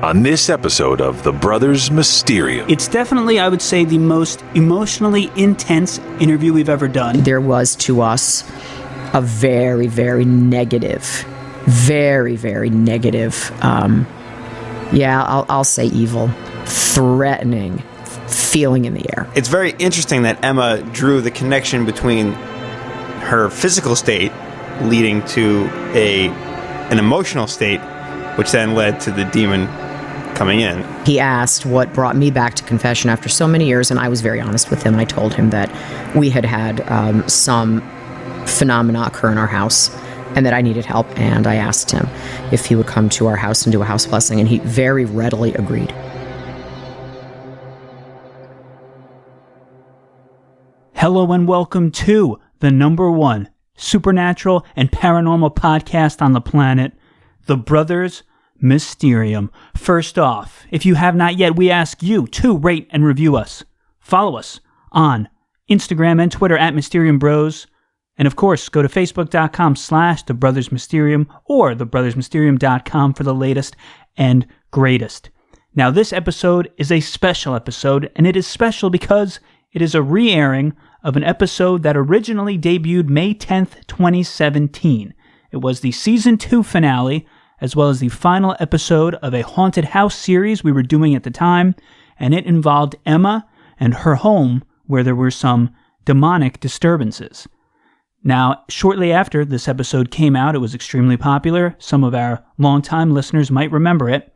on this episode of The Brothers Mysterium. It's definitely, I would say, the most emotionally intense interview we've ever done. There was to us a very, very negative, I'll say evil, threatening feeling in the air. It's very interesting that Emma drew the connection between her physical state leading to an emotional state, which then led to the demon coming in. He asked what brought me back to confession after so many years, and I was very honest with him. I told him that we had some phenomena occur in our house and that I needed help, and I asked him if he would come to our house and do a house blessing, and he very readily agreed. Hello and welcome to the #1 supernatural and paranormal podcast on the planet, The Brothers Mysterium. First off, if you have not yet, we ask you to rate and review us. Follow us on Instagram and Twitter at Mysterium Bros. And of course, go to facebook.com/The Brothers Mysterium or thebrothersmysterium.com for the latest and greatest. Now, this episode is a special episode, and it is special because it is a re-airing of an episode that originally debuted May 10th, 2017. It was the Season 2 finale, as well as the final episode of a haunted house series we were doing at the time, and it involved Emma and her home, where there were some demonic disturbances. Now, shortly after this episode came out, it was extremely popular. Some of our longtime listeners might remember it.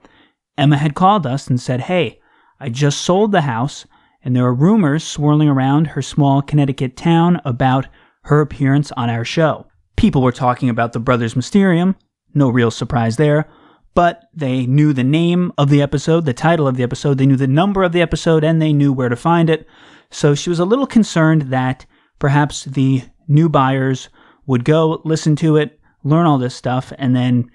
Emma had called us and said, "Hey, I just sold the house, and there are rumors swirling around her small Connecticut town about her appearance on our show." People were talking about the Brothers Mysterium, no real surprise there, but they knew the name of the episode, the title of the episode, they knew the number of the episode, and they knew where to find it. So she was a little concerned that perhaps the new buyers would go listen to it, learn all this stuff, and then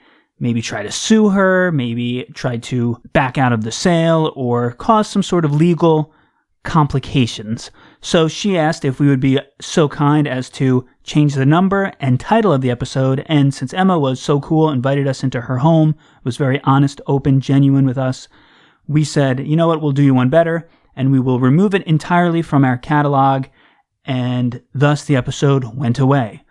maybe try to sue her, maybe try to back out of the sale, or cause some sort of legal complications. So she asked if we would be so kind as to change the number and title of the episode, and since Emma was so cool, invited us into her home, was very honest, open, genuine with us, we said, you know what, we'll do you one better, and we will remove it entirely from our catalog, and thus the episode went away.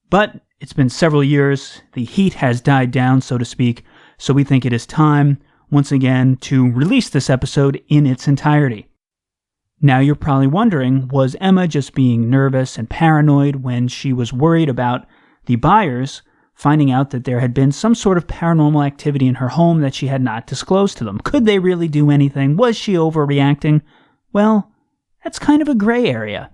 But it's been several years, the heat has died down, so to speak, so we think it is time, once again, to release this episode in its entirety. Now you're probably wondering, was Emma just being nervous and paranoid when she was worried about the buyers finding out that there had been some sort of paranormal activity in her home that she had not disclosed to them? Could they really do anything? Was she overreacting? Well, that's kind of a gray area,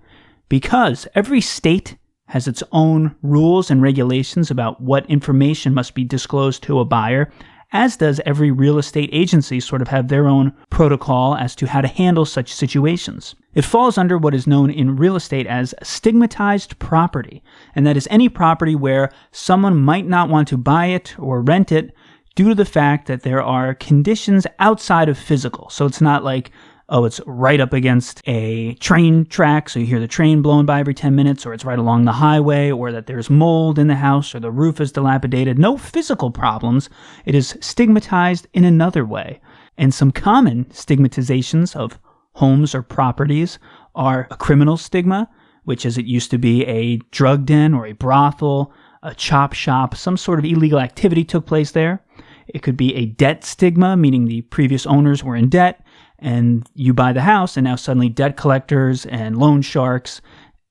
because every state has its own rules and regulations about what information must be disclosed to a buyer, as does every real estate agency sort of have their own protocol as to how to handle such situations. It falls under what is known in real estate as stigmatized property, and that is any property where someone might not want to buy it or rent it due to the fact that there are conditions outside of physical. So it's not like, oh, it's right up against a train track, so you hear the train blowing by every 10 minutes, or it's right along the highway, or that there's mold in the house, or the roof is dilapidated. No physical problems. It is stigmatized in another way. And some common stigmatizations of homes or properties are a criminal stigma, which is it used to be a drug den or a brothel, a chop shop, some sort of illegal activity took place there. It could be a debt stigma, meaning the previous owners were in debt, and you buy the house, and now suddenly debt collectors and loan sharks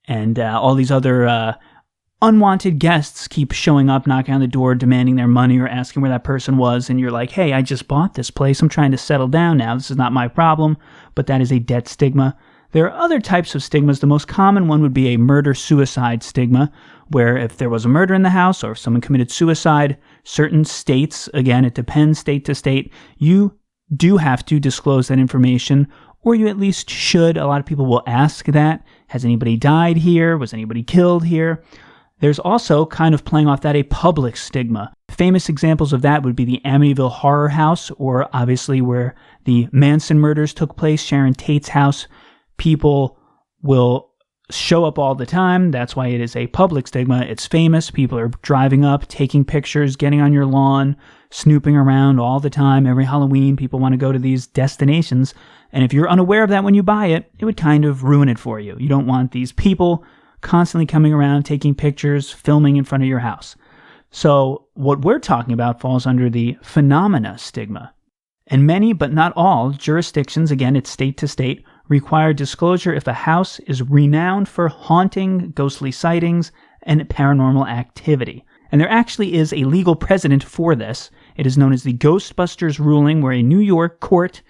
and all these other unwanted guests keep showing up, knocking on the door, demanding their money or asking where that person was, and you're like, hey, I just bought this place. I'm trying to settle down now. This is not my problem, but that is a debt stigma. There are other types of stigmas. The most common one would be a murder-suicide stigma, where if there was a murder in the house or if someone committed suicide, certain states, again, it depends state to state, you do have to disclose that information, or you at least should. A lot of people will ask that. Has anybody died here? Was anybody killed here? There's also, kind of playing off that, a public stigma. Famous examples of that would be the Amityville Horror House, or obviously where the Manson murders took place, Sharon Tate's house. People will show up all the time. That's why it is a public stigma. It's famous. People are driving up, taking pictures, getting on your lawn, snooping around all the time. Every Halloween, people want to go to these destinations. And if you're unaware of that when you buy it, it would kind of ruin it for you. You don't want these people constantly coming around, taking pictures, filming in front of your house. So what we're talking about falls under the phenomena stigma. And many, but not all, jurisdictions, again, it's state to state, require disclosure if a house is renowned for haunting, ghostly sightings, and paranormal activity. And there actually is a legal precedent for this. It is known as the Ghostbusters ruling, where a New York court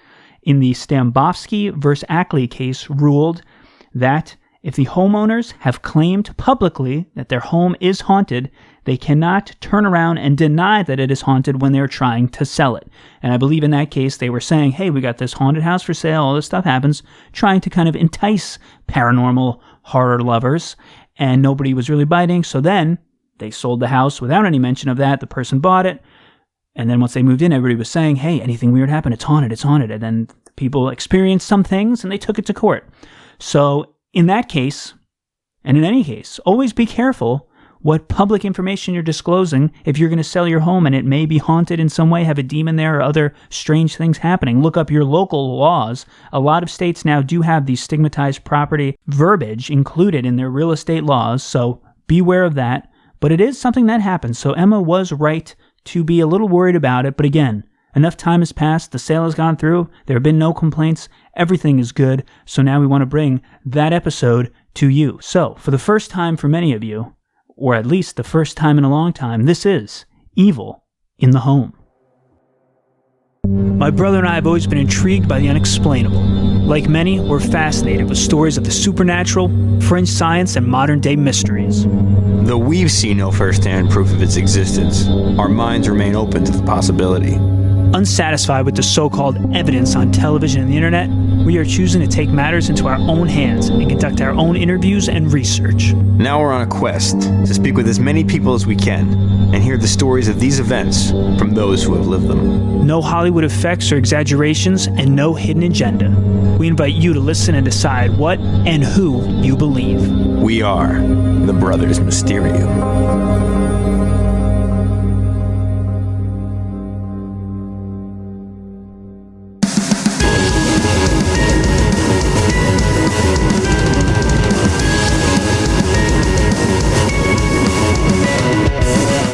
in the Stambovsky v. Ackley case ruled that if the homeowners have claimed publicly that their home is haunted, they cannot turn around and deny that it is haunted when they're trying to sell it. And I believe in that case, they were saying, hey, we got this haunted house for sale, all this stuff happens, trying to kind of entice paranormal horror lovers, and nobody was really biting. So then they sold the house without any mention of that. The person bought it. And then once they moved in, everybody was saying, hey, anything weird happened, it's haunted, it's haunted. And then people experienced some things and they took it to court. So in that case, and in any case, always be careful what public information you're disclosing. If you're going to sell your home and it may be haunted in some way, have a demon there or other strange things happening, look up your local laws. A lot of states now do have the stigmatized property verbiage included in their real estate laws, so beware of that. But it is something that happens, so Emma was right to be a little worried about it. But again, enough time has passed, the sale has gone through, there have been no complaints, everything is good, so now we want to bring that episode to you. So, for the first time for many of you, or at least the first time in a long time, this is Evil in the Home. My brother and I have always been intrigued by the unexplainable. Like many, we're fascinated with stories of the supernatural, fringe science, and modern-day mysteries. Though we've seen no first-hand proof of its existence, our minds remain open to the possibility. Unsatisfied with the so-called evidence on television and the internet, we are choosing to take matters into our own hands and conduct our own interviews and research. Now we're on a quest to speak with as many people as we can and hear the stories of these events from those who have lived them. No Hollywood effects or exaggerations, and no hidden agenda. We invite you to listen and decide what and who you believe. We are the Brothers Mysterium.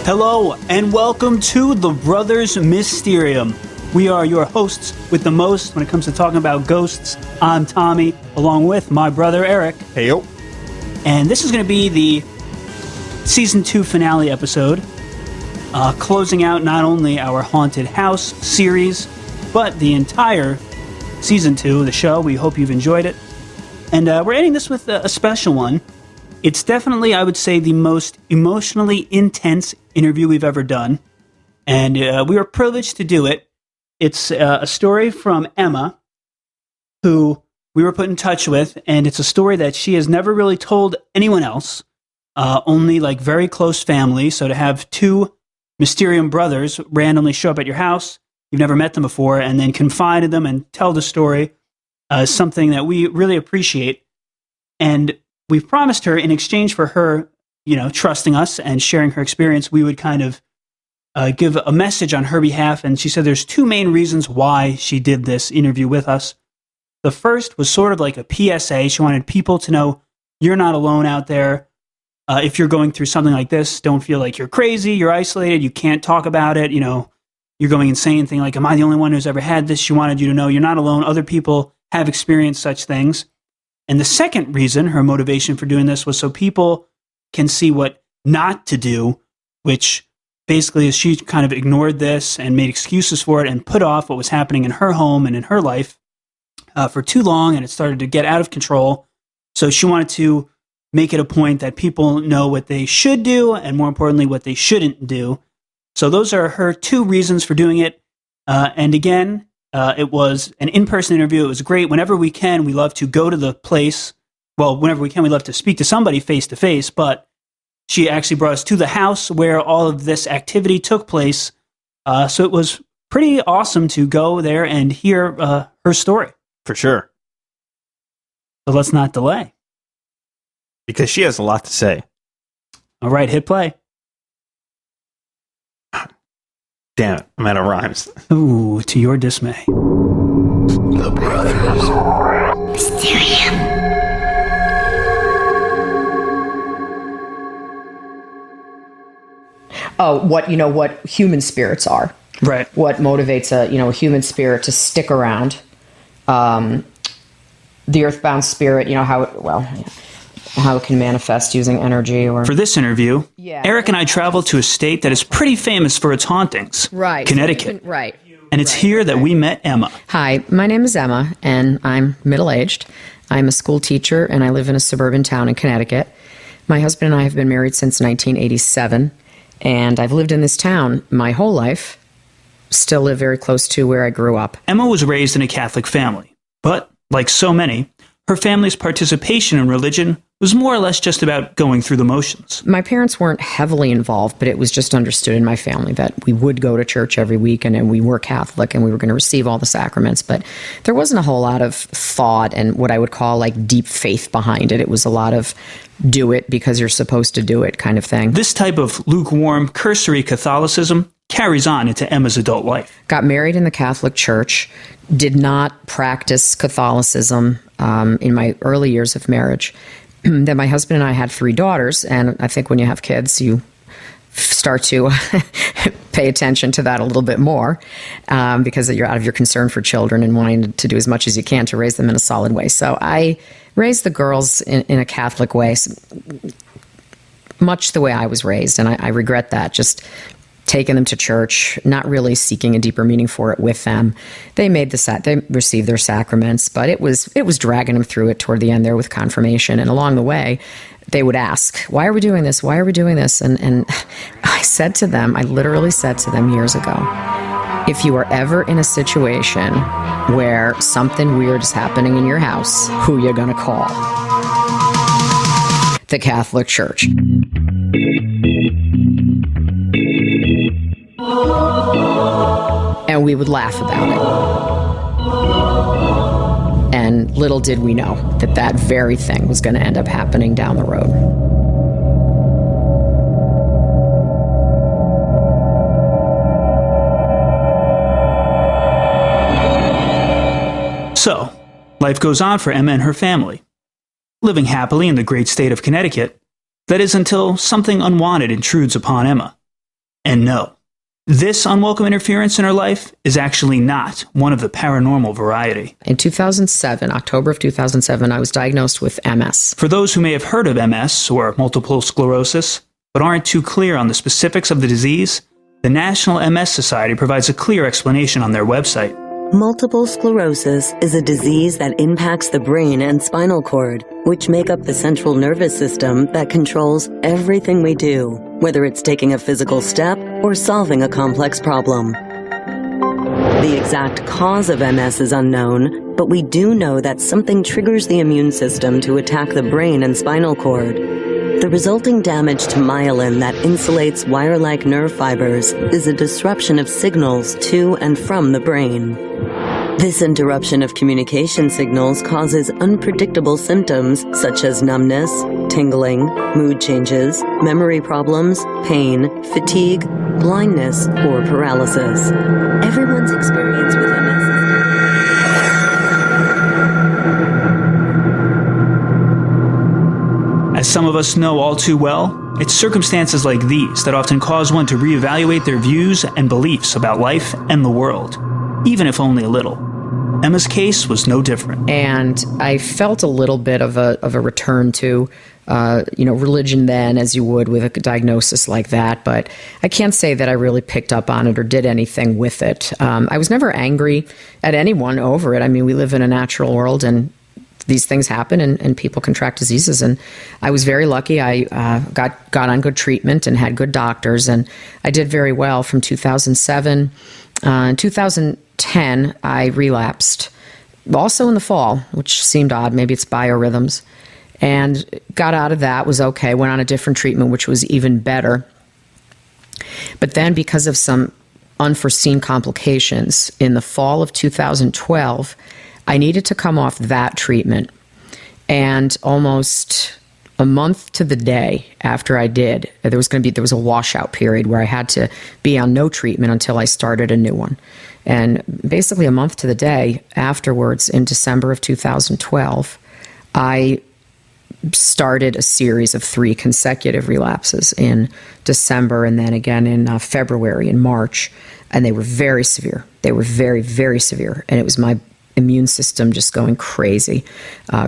Hello, and welcome to the Brothers Mysterium. We are your hosts with the most when it comes to talking about ghosts. I'm Tommy, along with my brother Eric. Hey, yo. And this is going to be the Season 2 finale episode, closing out not only our Haunted House series, but the entire Season 2 of the show. We hope you've enjoyed it. And we're ending this with a special one. It's definitely, I would say, the most emotionally intense interview we've ever done, and we were privileged to do it. It's a story from Emma, who we were put in touch with, and it's a story that she has never really told anyone else, only like very close family. So to have two Mysterium brothers randomly show up at your house, you've never met them before, and then confide in them and tell the story is something that we really appreciate. And we've promised her, in exchange for her, trusting us and sharing her experience, we would kind of give a message on her behalf. And she said there's two main reasons why she did this interview with us. The first was sort of like a PSA. She wanted people to know you're not alone out there. If you're going through something like this, don't feel like you're crazy, you're isolated, you can't talk about it, you're going insane, thing like, am I the only one who's ever had this? She wanted you to know you're not alone. Other people have experienced such things. And the second reason, her motivation for doing this, was so people can see what not to do, which basically is she kind of ignored this and made excuses for it and put off what was happening in her home and in her life for too long, and it started to get out of control. So she wanted to make it a point that people know what they should do and, more importantly, what they shouldn't do. So those are her two reasons for doing it. And again, it was an in-person interview. It was great. Whenever we can, we love to go to the place. Well, whenever we can, we love to speak to somebody face-to-face, but she actually brought us to the house where all of this activity took place. So it was pretty awesome to go there and hear her story. For sure. So let's not delay. because she has a lot to say. All right, hit play. Damn it, I'm out of rhymes. Ooh, to your dismay. The Brothers. Oh, what human spirits are. Right. What motivates a human spirit to stick around. The earthbound spirit, how it can manifest using energy or... For this interview, Yeah. Eric and I traveled to a state that is pretty famous for its hauntings. Right. Connecticut. Right. And it's here that we met Emma. Hi, my name is Emma, and I'm middle-aged. I'm a school teacher, and I live in a suburban town in Connecticut. My husband and I have been married since 1987, and I've lived in this town my whole life, still live very close to where I grew up. Emma was raised in a Catholic family, but, like so many, her family's participation in religion was more or less just about going through the motions. My parents weren't heavily involved, but it was just understood in my family that we would go to church every week, and we were Catholic, and we were going to receive all the sacraments. But there wasn't a whole lot of thought and what I would call like deep faith behind it. It was a lot of do it because you're supposed to do it kind of thing. This type of lukewarm, cursory Catholicism carries on into Emma's adult life. Got married in the Catholic Church, did not practice Catholicism in my early years of marriage. Then my husband and I had 3 daughters, and I think when you have kids, you start to pay attention to that a little bit more because you're out of your concern for children and wanting to do as much as you can to raise them in a solid way. So I raised the girls in a Catholic way, much the way I was raised, and I regret that, just taking them to church, not really seeking a deeper meaning for it with them. They they received their sacraments, but it was dragging them through it toward the end there with confirmation. And along the way, they would ask, "Why are we doing this? Why are we doing this?" And I literally said to them years ago, if you are ever in a situation where something weird is happening in your house, who you gonna call? The Catholic Church. And we would laugh about it. And little did we know that that very thing was going to end up happening down the road. So, life goes on for Emma and her family, living happily in the great state of Connecticut. That is until something unwanted intrudes upon Emma. And no, this unwelcome interference in her life is actually not one of the paranormal variety. In 2007, October of 2007, I was diagnosed with MS. For those who may have heard of MS, or multiple sclerosis, but aren't too clear on the specifics of the disease, the National MS Society provides a clear explanation on their website. Multiple sclerosis is a disease that impacts the brain and spinal cord, which make up the central nervous system that controls everything we do, whether it's taking a physical step or solving a complex problem. The exact cause of MS is unknown, but we do know that something triggers the immune system to attack the brain and spinal cord. The resulting damage to myelin that insulates wire-like nerve fibers is a disruption of signals to and from the brain. This interruption of communication signals causes unpredictable symptoms such as numbness, tingling, mood changes, memory problems, pain, fatigue, blindness, or paralysis. Everyone's experience with MS is different. As some of us know all too well, it's circumstances like these that often cause one to reevaluate their views and beliefs about life and the world, even if only a little. Emma's case was no different. And I felt a little bit of a return to, religion then, as you would with a diagnosis like that. But I can't say that I really picked up on it or did anything with it. I was never angry at anyone over it. I mean, we live in a natural world, and these things happen, and people contract diseases. And I was very lucky. I got on good treatment and had good doctors, and I did very well from 2007. In 2010, I relapsed, also in the fall, which seemed odd. Maybe it's biorhythms. And got out of that, was okay, went on a different treatment, which was even better. But then because of some unforeseen complications, in the fall of 2012, I needed to come off that treatment. And almost a month to the day after I did, there was a washout period where I had to be on no treatment until I started a new one. And basically a month to the day afterwards, in December of 2012, I started a series of 3 consecutive relapses in December and then again in February and March. And they were very severe. They were very, very severe. And it was my immune system just going crazy,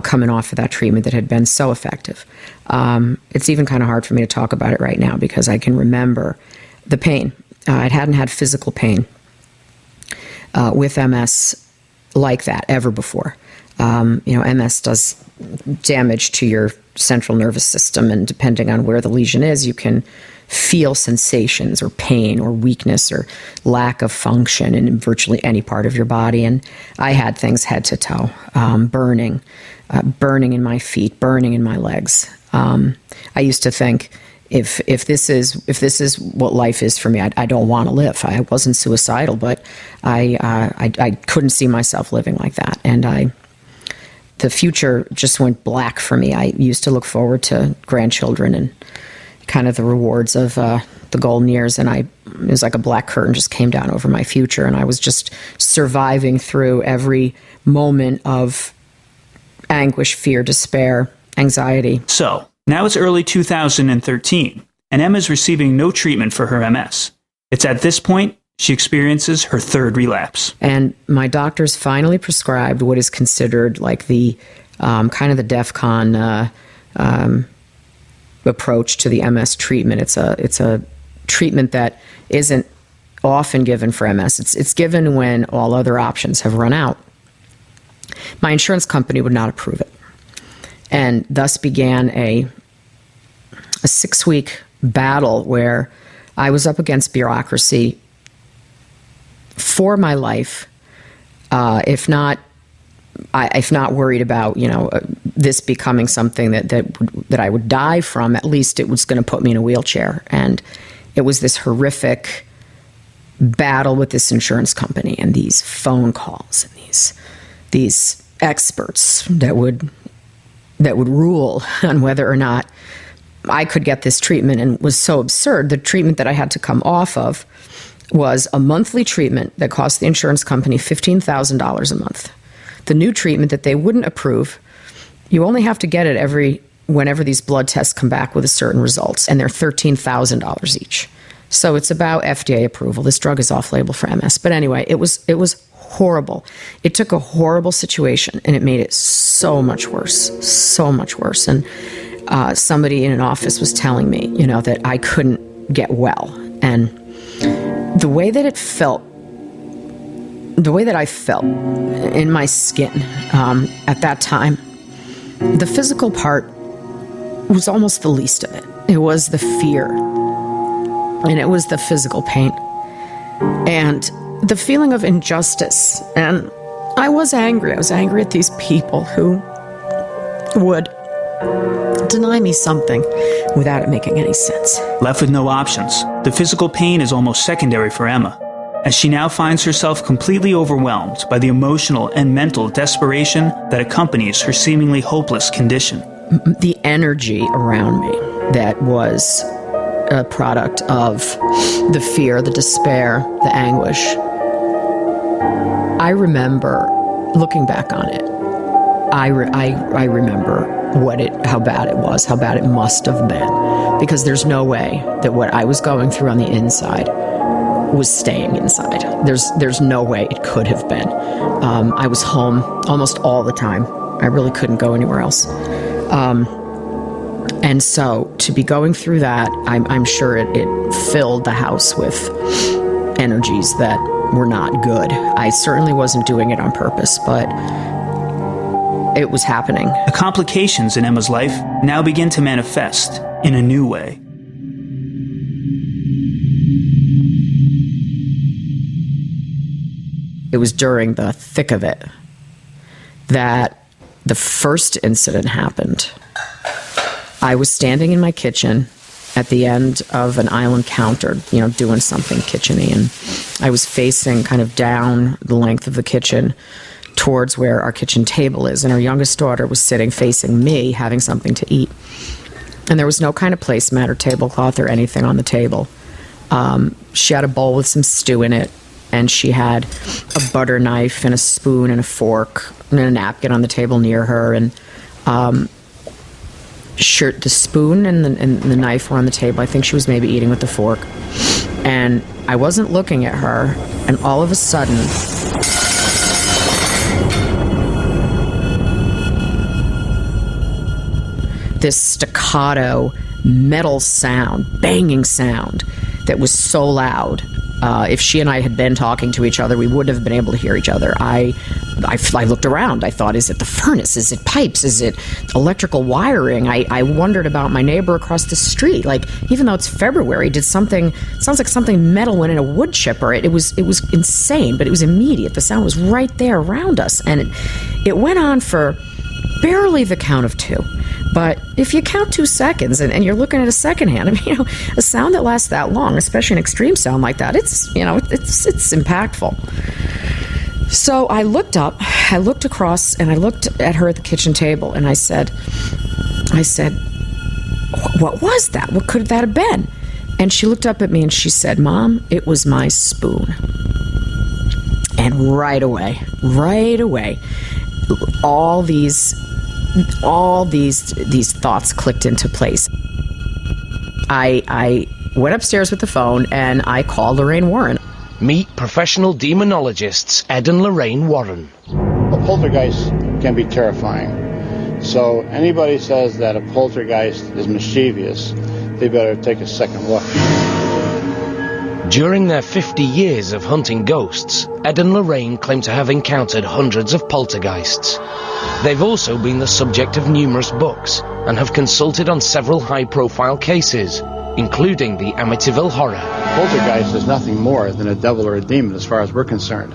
coming off of that treatment that had been so effective. It's even kind of hard for me to talk about it right now because I can remember the pain. I hadn't had physical pain with MS like that ever before. MS does damage to your central nervous system, and depending on where the lesion is, you can feel sensations or pain or weakness or lack of function in virtually any part of your body. And I had things head to toe, burning in my feet, burning in my legs. I used to think, if this is what life is for me, I don't want to live. I wasn't suicidal, but I couldn't see myself living like that. And the future just went black for me. I used to look forward to grandchildren and kind of the rewards of the golden years, and it was like a black curtain just came down over my future, and I was just surviving through every moment of anguish, fear, despair, anxiety. So, now it's early 2013, and Emma's receiving no treatment for her MS. It's at this point she experiences her 3rd relapse. And my doctors finally prescribed what is considered like the kind of the DEFCON approach to the MS treatment. It's a treatment that isn't often given for MS. It's given when all other options have run out. My insurance company would not approve it, and thus began a 6-week battle where I was up against bureaucracy for my life, if not worried about this becoming something that I would die from. At least it was going to put me in a wheelchair, and it was this horrific battle with this insurance company and these phone calls and these experts that would rule on whether or not I could get this treatment. And it was so absurd. The treatment that I had to come off of was a monthly treatment that cost the insurance company $15,000 a month. The new treatment that they wouldn't approve, you only have to get it whenever these blood tests come back with a certain results, and they're $13,000 each. So it's about FDA approval. This drug is off-label for MS. But anyway, it was horrible. It took a horrible situation and it made it so much worse, so much worse. And somebody in an office was telling me, that I couldn't get well. And the way that I felt in my skin at that time, the physical part was almost the least of it. It was the fear, and it was the physical pain, and the feeling of injustice. And I was angry. I was angry at these people who would deny me something without it making any sense. Left with no options, the physical pain is almost secondary for Emma, as she now finds herself completely overwhelmed by the emotional and mental desperation that accompanies her seemingly hopeless condition. The energy around me that was a product of the fear, the despair, the anguish. I remember looking back on it. I remember how bad it was, how bad it must have been, because there's no way that what I was going through on the inside was staying inside. There's no way it could have been. I was home almost all the time. I really couldn't go anywhere else. And so to be going through that, I'm sure it filled the house with energies that were not good. I certainly wasn't doing it on purpose, but it was happening. The complications in Emma's life now begin to manifest in a new way. It was during the thick of it that the first incident happened. I was standing in my kitchen at the end of an island counter, doing something kitchen-y, and I was facing kind of down the length of the kitchen towards where our kitchen table is, and our youngest daughter was sitting facing me, having something to eat. And there was no kind of placemat or tablecloth or anything on the table. She had a bowl with some stew in it, and she had a butter knife and a spoon and a fork and a napkin on the table near her, and the spoon and the knife were on the table. I think she was maybe eating with the fork. And I wasn't looking at her, and all of a sudden, this staccato metal sound, banging sound that was so loud. If she and I had been talking to each other, we wouldn't have been able to hear each other. I looked around. I thought, is it the furnace? Is it pipes? Is it electrical wiring? I wondered about my neighbor across the street. Like, even though it's February, sounds like something metal went in a wood chipper. It was insane, but it was immediate. The sound was right there around us. And it went on for barely the count of 2. But if you count 2 seconds and you're looking at a second hand, I mean, a sound that lasts that long, especially an extreme sound like that, it's impactful. So I looked up, I looked across, and I looked at her at the kitchen table, and I said, what was that? What could that have been? And she looked up at me and she said, Mom, it was my spoon. And right away, all these thoughts clicked into place. I went upstairs with the phone and I called Lorraine Warren. Meet professional demonologists Ed and Lorraine Warren. A poltergeist can be terrifying. So anybody says that a poltergeist is mischievous, they better take a second look. During their 50 years of hunting ghosts, Ed and Lorraine claim to have encountered hundreds of poltergeists. They've also been the subject of numerous books and have consulted on several high-profile cases, including the Amityville Horror. Poltergeist is nothing more than a devil or a demon as far as we're concerned.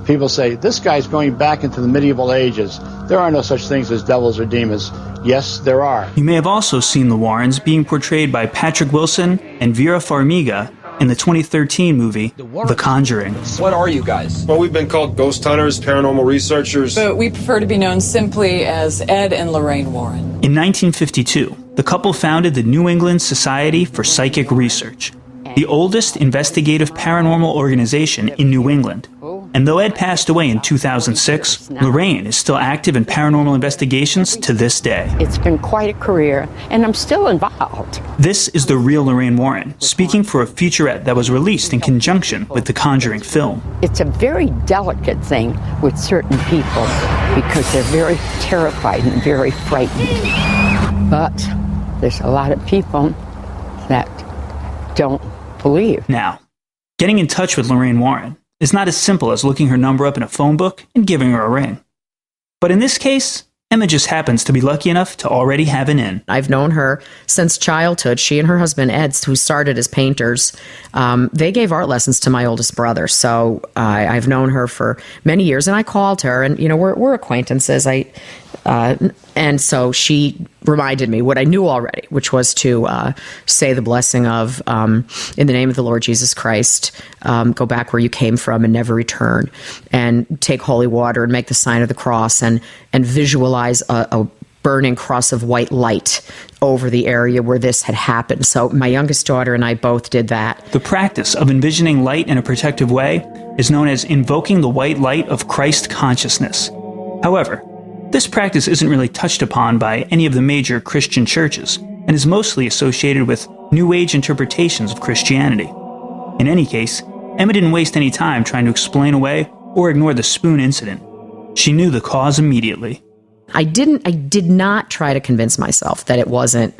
People say, this guy's going back into the medieval ages. There are no such things as devils or demons. Yes, there are. You may have also seen the Warrens being portrayed by Patrick Wilson and Vera Farmiga in the 2013 movie, The Conjuring. What are you guys? Well, we've been called ghost hunters, paranormal researchers. But we prefer to be known simply as Ed and Lorraine Warren. In 1952, the couple founded the New England Society for Psychic Research, the oldest investigative paranormal organization in New England. And though Ed passed away in 2006, Lorraine is still active in paranormal investigations to this day. It's been quite a career, and I'm still involved. This is the real Lorraine Warren, speaking for a featurette that was released in conjunction with the Conjuring film. It's a very delicate thing with certain people because they're very terrified and very frightened. But there's a lot of people that don't believe. Now, getting in touch with Lorraine Warren is not as simple as looking her number up in a phone book and giving her a ring. But in this case, Emma just happens to be lucky enough to already have an in. I've known her since childhood. She and her husband, Ed, who started as painters, they gave art lessons to my oldest brother. So I've known her for many years, and I called her, and, we're acquaintances. And so she reminded me what I knew already, which was to say the blessing of, in the name of the Lord Jesus Christ, go back where you came from and never return, and take holy water and make the sign of the cross, and visualize a burning cross of white light over the area where this had happened. So my youngest daughter and I both did that. The practice of envisioning light in a protective way is known as invoking the white light of Christ consciousness. However, this practice isn't really touched upon by any of the major Christian churches, and is mostly associated with New Age interpretations of Christianity. In any case, Emma didn't waste any time trying to explain away or ignore the spoon incident. She knew the cause immediately. I did not try to convince myself that it wasn't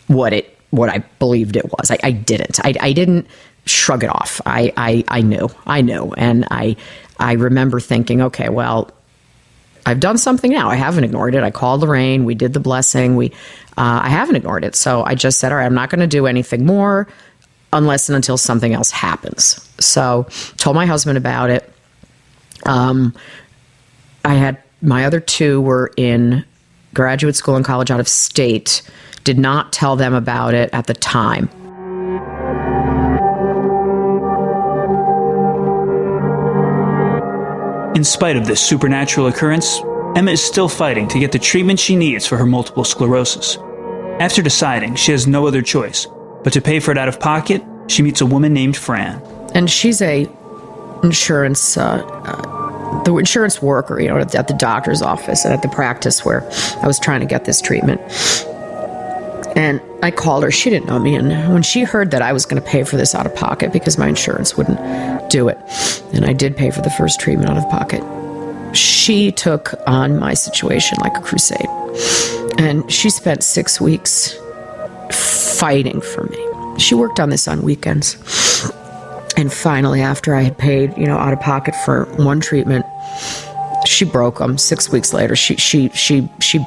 what I believed it was. I didn't. I didn't shrug it off. I knew, and I remember thinking, okay, well, I've done something now. I haven't ignored it. I called Lorraine. We did the blessing. I haven't ignored it. So I just said, all right, I'm not going to do anything more unless and until something else happens. So told my husband about it. I had my other two were in graduate school and college out of state. Did not tell them about it at the time. In spite of this supernatural occurrence, Emma is still fighting to get the treatment she needs for her multiple sclerosis. After deciding she has no other choice but to pay for it out of pocket, she meets a woman named Fran. And she's a insurance, the insurance worker, at the doctor's office and at the practice where I was trying to get this treatment. And I called her. She didn't know me. And when she heard that I was going to pay for this out of pocket because my insurance wouldn't do it, and I did pay for the first treatment out of pocket, she took on my situation like a crusade. And she spent 6 weeks fighting for me. She worked on this on weekends. And finally, after I had paid, out of pocket for one treatment, she broke them. 6 weeks later, she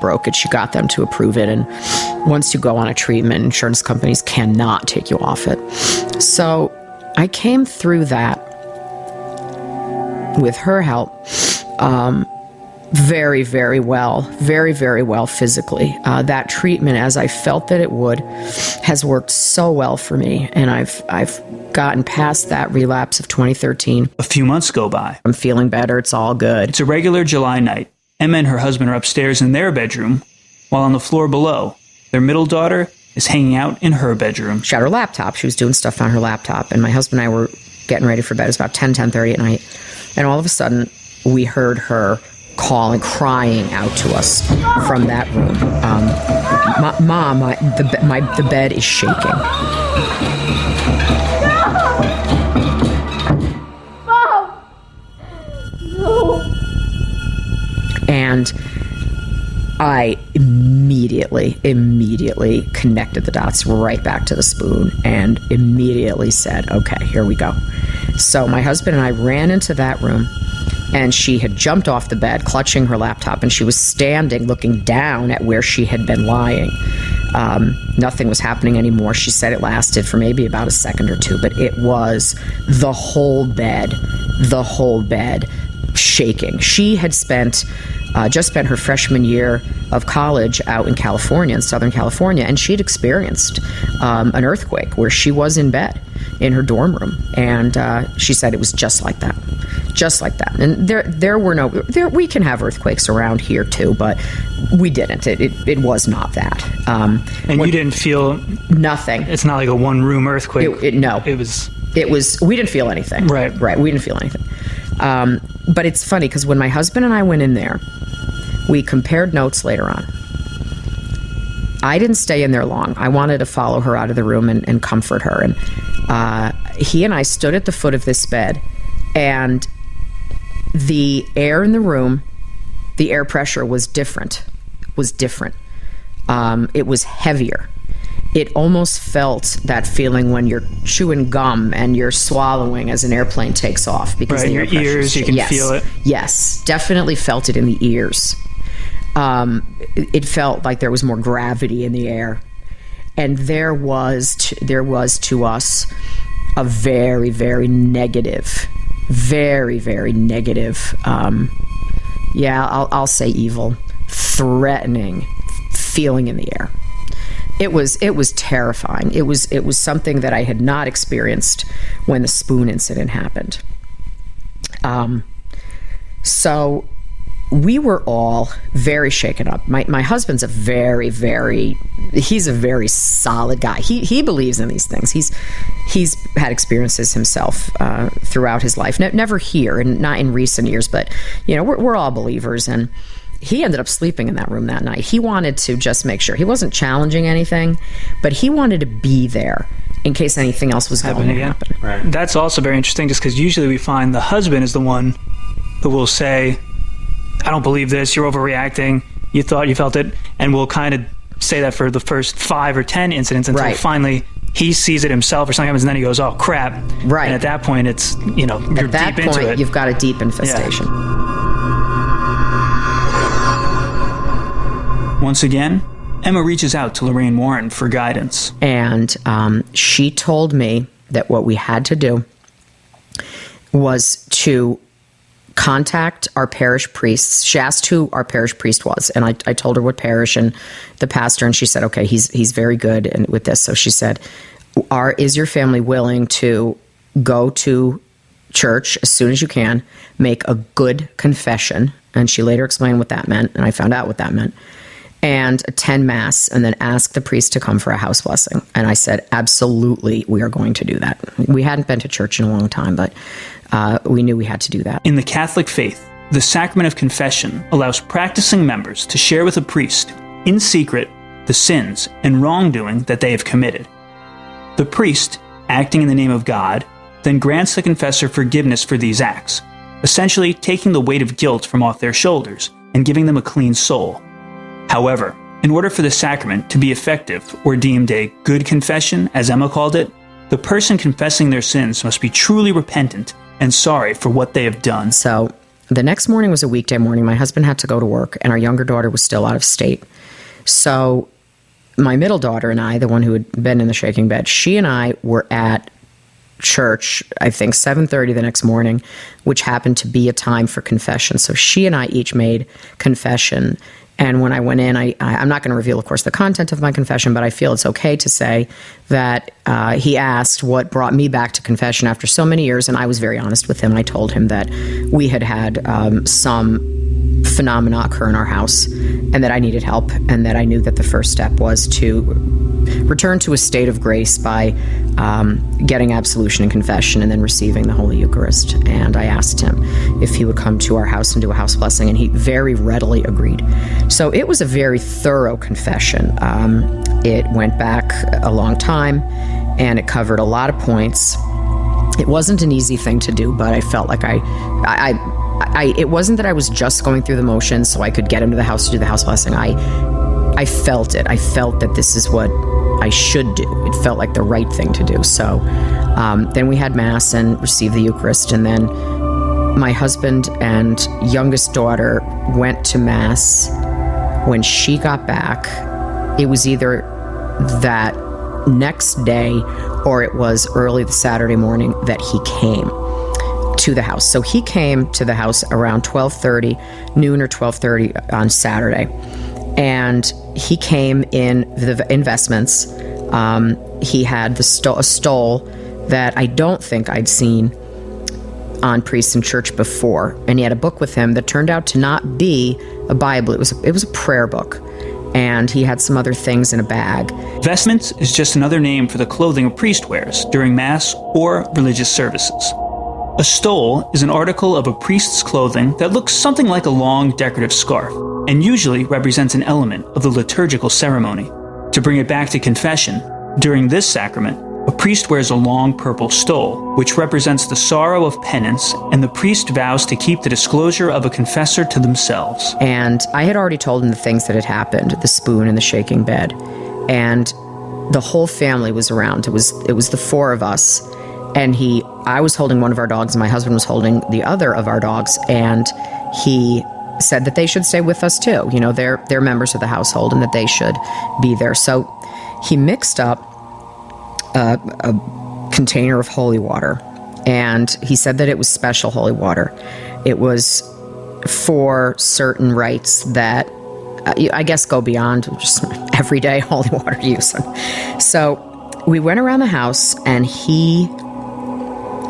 broke it. She got them to approve it. And once you go on a treatment, insurance companies cannot take you off it. So I came through that with her help very, very well, very, very well physically. That treatment, as I felt that it would, has worked so well for me. And I've gotten past that relapse of 2013. A few months go by. I'm feeling better. It's all good. It's a regular July night. Emma and her husband are upstairs in their bedroom, while on the floor below, their middle daughter is hanging out in her bedroom. She had her laptop. She was doing stuff on her laptop. And my husband and I were getting ready for bed. It was about 10:30 at night. And all of a sudden, we heard her calling, crying out to us from that room. Mom, the bed is shaking. Mom! No! And I immediately connected the dots right back to the spoon and immediately said, okay, here we go. So my husband and I ran into that room, and she had jumped off the bed, clutching her laptop, and she was standing looking down at where she had been lying. Nothing was happening anymore. She said it lasted for maybe about a second or two, but it was the whole bed shaking. She had just spent her freshman year of college out in California, in Southern California, and she'd experienced an earthquake where she was in bed in her dorm room, and she said it was just like that. And there were we can have earthquakes around here too, but we didn't. It was not that. And you didn't feel nothing. It's not like a one-room earthquake. No. It was. We didn't feel anything. Right. We didn't feel anything. But it's funny because when my husband and I went in there, we compared notes later on. I didn't stay in there long. I wanted to follow her out of the room and comfort her. And he and I stood at the foot of this bed, and the air in the room, the air pressure was different. It was heavier. It almost felt that feeling when you're chewing gum and you're swallowing as an airplane takes off. Because right, your ears, you can feel it. Yes, definitely felt it in the ears. It felt like there was more gravity in the air. And there was to us a very, very negative, I'll say evil, threatening feeling in the air. It was terrifying. It was something that I had not experienced when the spoon incident happened. So we were all very shaken up. My husband's he's a very solid guy. He believes in these things. He's had experiences himself throughout his life. Never here and not in recent years, but we're all believers. And he ended up sleeping in that room that night. He wanted to just make sure. He wasn't challenging anything, but he wanted to be there in case anything else was going to happen. Right. That's also very interesting, just because usually we find the husband is the one who will say, I don't believe this, you're overreacting, you felt it, and we'll kind of say that for the first 5 or 10 incidents until finally he sees it himself or something happens, and then he goes, oh crap. Right. And at that point, it's, you're at that deep point, into it. You've got a deep infestation. Yeah. Once again, Emma reaches out to Lorraine Warren for guidance. And she told me that what we had to do was to contact our parish priests. She asked who our parish priest was, and I told her what parish and the pastor, and she said, okay, he's very good with this. So she said, is your family willing to go to church as soon as you can, make a good confession, and she later explained what that meant, and I found out what that meant, and attend Mass, and then ask the priest to come for a house blessing. And I said, absolutely, we are going to do that. We hadn't been to church in a long time, but we knew we had to do that. In the Catholic faith, the sacrament of confession allows practicing members to share with a priest, in secret, the sins and wrongdoing that they have committed. The priest, acting in the name of God, then grants the confessor forgiveness for these acts, essentially taking the weight of guilt from off their shoulders and giving them a clean soul. However, in order for the sacrament to be effective or deemed a good confession, as Emma called it, the person confessing their sins must be truly repentant and sorry for what they have done. So the next morning was a weekday morning. My husband had to go to work, and our younger daughter was still out of state. So my middle daughter and I, the one who had been in the shaking bed, she and I were at church, I think 7:30 the next morning, which happened to be a time for confession. So she and I each made confession. And when I went in, I'm not going to reveal, of course, the content of my confession, but I feel it's okay to say that he asked what brought me back to confession after so many years, and I was very honest with him. I told him that we had some phenomena occur in our house, and that I needed help, and that I knew that the first step was to return to a state of grace by getting absolution and confession and then receiving the Holy Eucharist. And I asked him if he would come to our house and do a house blessing, and he very readily agreed. So it was a very thorough confession. It went back a long time, and it covered a lot of points. It wasn't an easy thing to do, but I felt like it wasn't that I was just going through the motions so I could get him to the house to do the house blessing. I felt it. I felt that this is what I should do. It felt like the right thing to do. So then we had Mass and received the Eucharist, and then my husband and youngest daughter went to Mass. When she got back, it was either that next day or it was early the Saturday morning that he came to the house. So he came to the house around 12:30, noon or 12:30 on Saturday. And he came in the investments. He had a stole that I don't think I'd seen on priests in church before. And he had a book with him that turned out to not be a Bible. It was a prayer book. And he had some other things in a bag. Vestments is just another name for the clothing a priest wears during Mass or religious services. A stole is an article of a priest's clothing that looks something like a long decorative scarf, and usually represents an element of the liturgical ceremony. To bring it back to confession, during this sacrament, a priest wears a long purple stole, which represents the sorrow of penance, and the priest vows to keep the disclosure of a confessor to themselves. And I had already told him the things that had happened, the spoon and the shaking bed, and the whole family was around. It was the four of us, and I was holding one of our dogs, and my husband was holding the other of our dogs, and he said that they should stay with us too. You know, they're members of the household, and that they should be there. So he mixed up a container of holy water, and he said that it was special holy water. It was for certain rites that I guess go beyond just everyday holy water use. So we went around the house, and he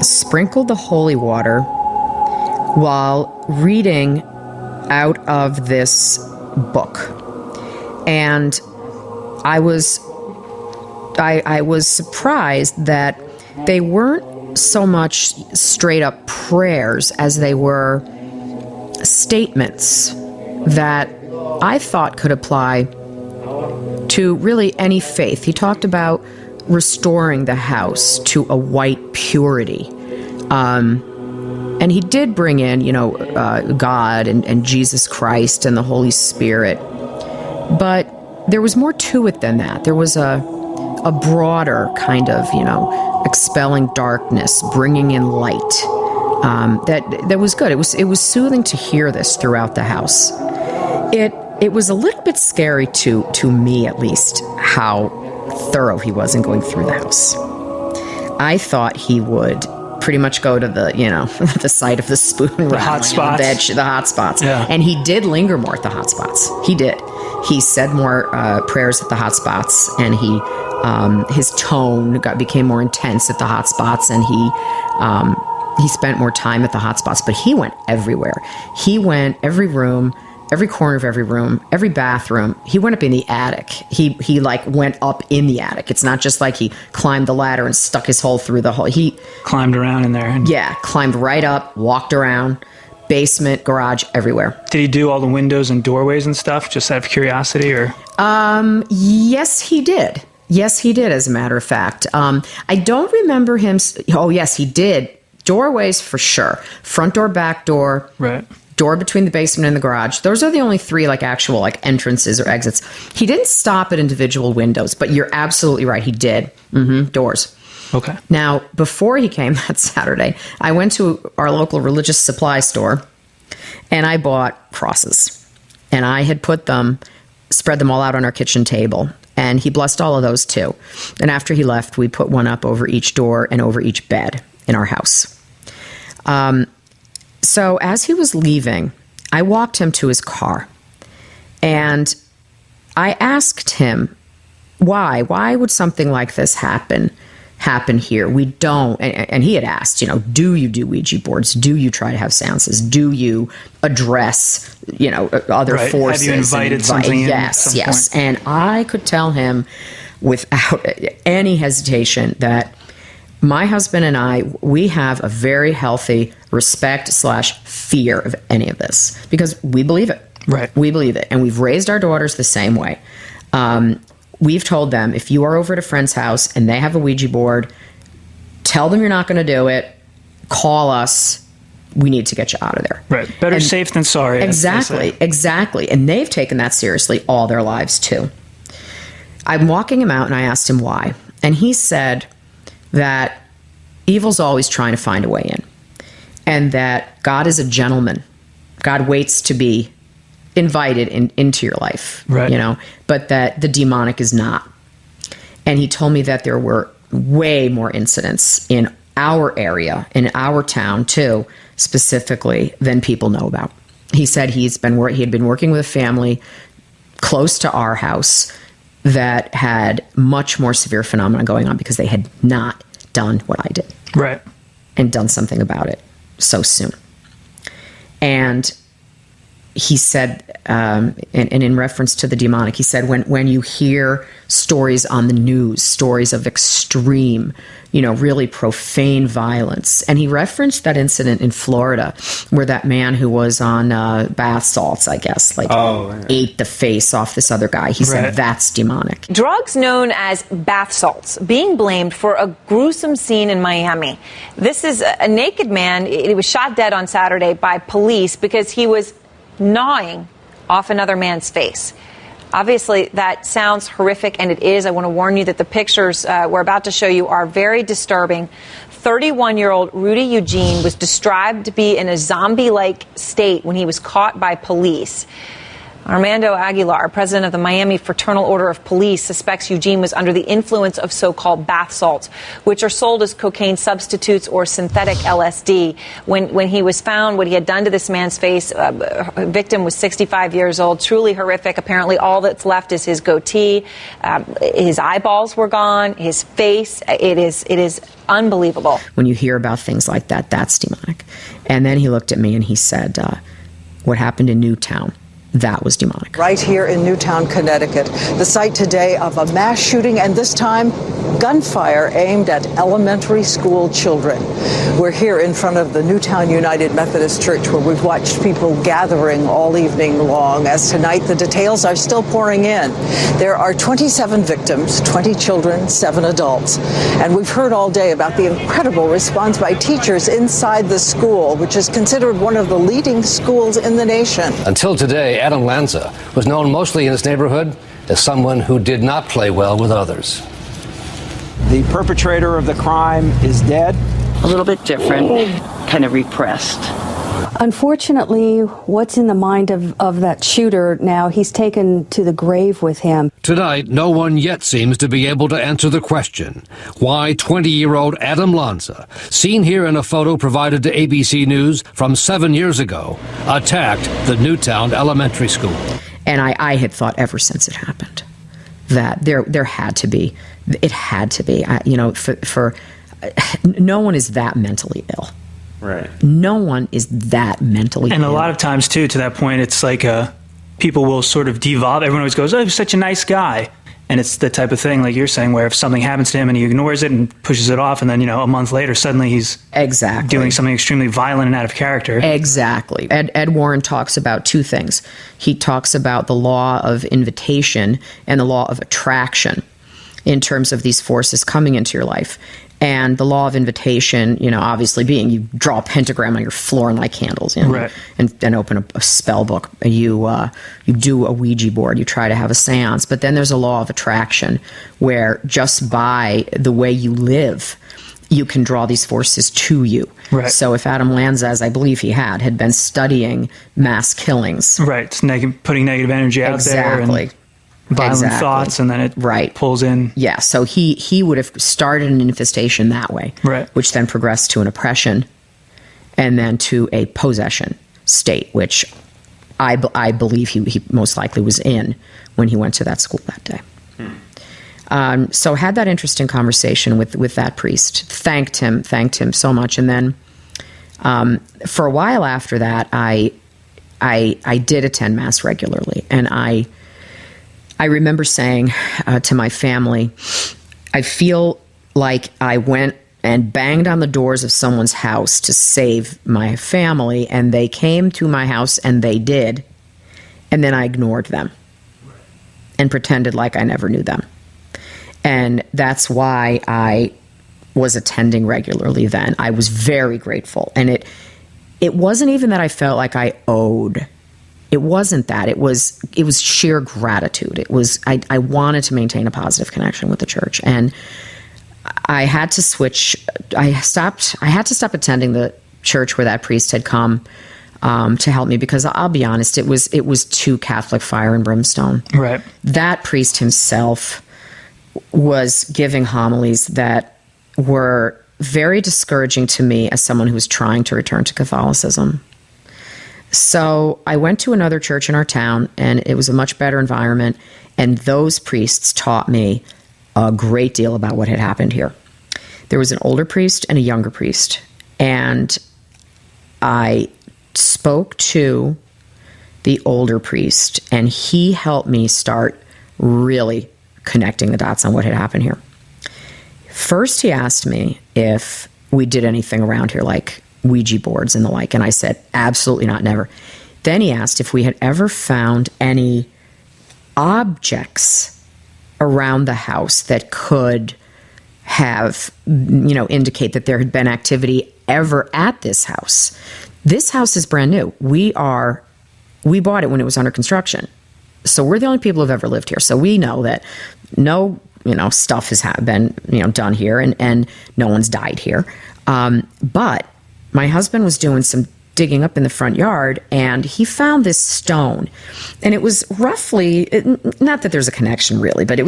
sprinkled the holy water while reading out of this book. And I was surprised that they weren't so much straight up prayers as they were statements that I thought could apply to really any faith. He talked about restoring the house to a white purity. And he did bring in, God and Jesus Christ and the Holy Spirit. But there was more to it than that. There was a broader kind of, expelling darkness, bringing in light. That was good. It was soothing to hear this throughout the house. It was a little bit scary to me, at least, how thorough he was in going through the house. I thought he would pretty much go to the, the site of the spoon, the hot spots, the hot spots. Yeah. And he did linger more at the hot spots. He did. He said more prayers at the hot spots, and his tone became more intense at the hot spots, and he spent more time at the hot spots, but he went everywhere. He went every room, every corner of every room, every bathroom. He went up in the attic. He like went up in the attic. It's not just like he climbed the ladder and stuck his hole through the hole. He climbed around in there. Yeah, climbed right up, walked around, basement, garage, everywhere. Did he do all the windows and doorways and stuff, just out of curiosity, or? Yes, he did. Yes, he did, as a matter of fact. I don't remember him. Oh, yes, he did. Doorways for sure. Front door, back door. Right. Door between the basement and the garage. Those are the only three actual entrances or exits. He didn't stop at individual windows, but you're absolutely right. He did. Doors. Okay. Now, before he came that Saturday, I went to our local religious supply store and I bought crosses. And I had spread them all out on our kitchen table. And he blessed all of those too. And after he left, we put one up over each door and over each bed in our house. So as he was leaving, I walked him to his car. And I asked him, why? Why would something like this happen here? We don't. And he had asked, do you do Ouija boards? Do you try to have seances? Do you address, other forces? Have you invited something in? Yes. And I could tell him without any hesitation that my husband and I, we have a very healthy respect/fear of any of this because we believe it. Right. We believe it. And we've raised our daughters the same way. We've told them, if you are over at a friend's house and they have a Ouija board, tell them you're not going to do it. Call us. We need to get you out of there. Right. Better safe than sorry. Exactly. And they've taken that seriously all their lives, too. I'm walking him out and I asked him why. And he said that evil's always trying to find a way in. And that God is a gentleman. God waits to be invited into your life, right. But that the demonic is not. And he told me that there were way more incidents in our area, in our town too, specifically, than people know about. He said he had been working with a family close to our house that had much more severe phenomena going on because they had not done what I did. Right. And done something about it so soon. And he said, and in reference to the demonic, he said, when you hear stories on the news, stories of extreme, really profane violence, and he referenced that incident in Florida where that man who was on bath salts, I guess, ate the face off this other guy. He said that's demonic. Drugs known as bath salts being blamed for a gruesome scene in Miami. This is a naked man. He was shot dead on Saturday by police because he was gnawing off another man's face. Obviously, that sounds horrific, and it is. I want to warn you that the pictures we're about to show you are very disturbing. 31-year-old Rudy Eugene was described to be in a zombie-like state when he was caught by police. Armando Aguilar, president of the Miami Fraternal Order of Police, suspects Eugene was under the influence of so-called bath salts, which are sold as cocaine substitutes or synthetic LSD. When he was found, what he had done to this man's face, victim was 65 years old, truly horrific. Apparently all that's left is his goatee. His eyeballs were gone, his face. It is unbelievable. When you hear about things like that, that's demonic. And then he looked at me and he said, what happened in Newtown? That was demonic. Right here in Newtown, Connecticut, the site today of a mass shooting, and this time gunfire aimed at elementary school children. We're here in front of the Newtown United Methodist Church where we've watched people gathering all evening long, as tonight the details are still pouring in. There are 27 victims, 20 children, 7 adults. And we've heard all day about the incredible response by teachers inside the school, which is considered one of the leading schools in the nation. Until today, Adam Lanza was known mostly in his neighborhood as someone who did not play well with others. The perpetrator of the crime is dead. A little bit different, kind of repressed. Unfortunately, what's in the mind of that shooter now, he's taken to the grave with him. Tonight, no one yet seems to be able to answer the question why 20-year-old Adam Lanza, seen here in a photo provided to ABC News from 7 years ago, attacked the Newtown Elementary School. And I had thought ever since it happened that there had to be, it had to be, for no one is that mentally ill. Right. No one is that mentally And a ill. lot of times, too, to that point, it's like people will sort of devolve. Everyone always goes, oh, he's such a nice guy. And it's the type of thing, like you're saying, where if something happens to him and he ignores it and pushes it off, and then, a month later, suddenly he's doing something extremely violent and out of character. Exactly. Ed Warren talks about two things. He talks about the law of invitation and the law of attraction in terms of these forces coming into your life. And the law of invitation, obviously being you draw a pentagram on your floor and light candles, Right. and open a spell book. You do a Ouija board. You try to have a seance. But then there's a law of attraction where just by the way you live, you can draw these forces to you. Right. So if Adam Lanza, as I believe he had been studying mass killings. Right. It's putting negative energy out there. Exactly. Violent thoughts, and then it pulls in. Yeah, so he would have started an infestation that way, right? Which then progressed to an oppression, and then to a possession state, which I believe he most likely was in when he went to that school that day. So had that interesting conversation with that priest. Thanked him so much, and then for a while after that, I did attend Mass regularly, and I remember saying to my family, I feel like I went and banged on the doors of someone's house to save my family, and they came to my house, and they did, and then I ignored them and pretended like I never knew them. And that's why I was attending regularly then. I was very grateful, and it wasn't even that I felt like I owed. It wasn't that. It was sheer gratitude. It was I wanted to maintain a positive connection with the church, and I had to switch. I had to stop attending the church where that priest had come to help me, because I'll be honest, it was too Catholic fire and brimstone. Right. That priest himself was giving homilies that were very discouraging to me as someone who was trying to return to Catholicism. So I went to another church in our town, and it was a much better environment, and those priests taught me a great deal about what had happened here. There was an older priest and a younger priest, and I spoke to the older priest, and he helped me start really connecting the dots on what had happened here. First, he asked me if we did anything around here, like Ouija boards and the like, and I said, absolutely not, never. Then he asked if we had ever found any objects around the house that could have, indicate that there had been activity ever at this house. This house is brand new. We bought it when it was under construction. So we're the only people who've ever lived here. So we know that no, stuff has been, done here, and no one's died here. But my husband was doing some digging up in the front yard, and he found this stone. And it was roughly, not that there's a connection really, but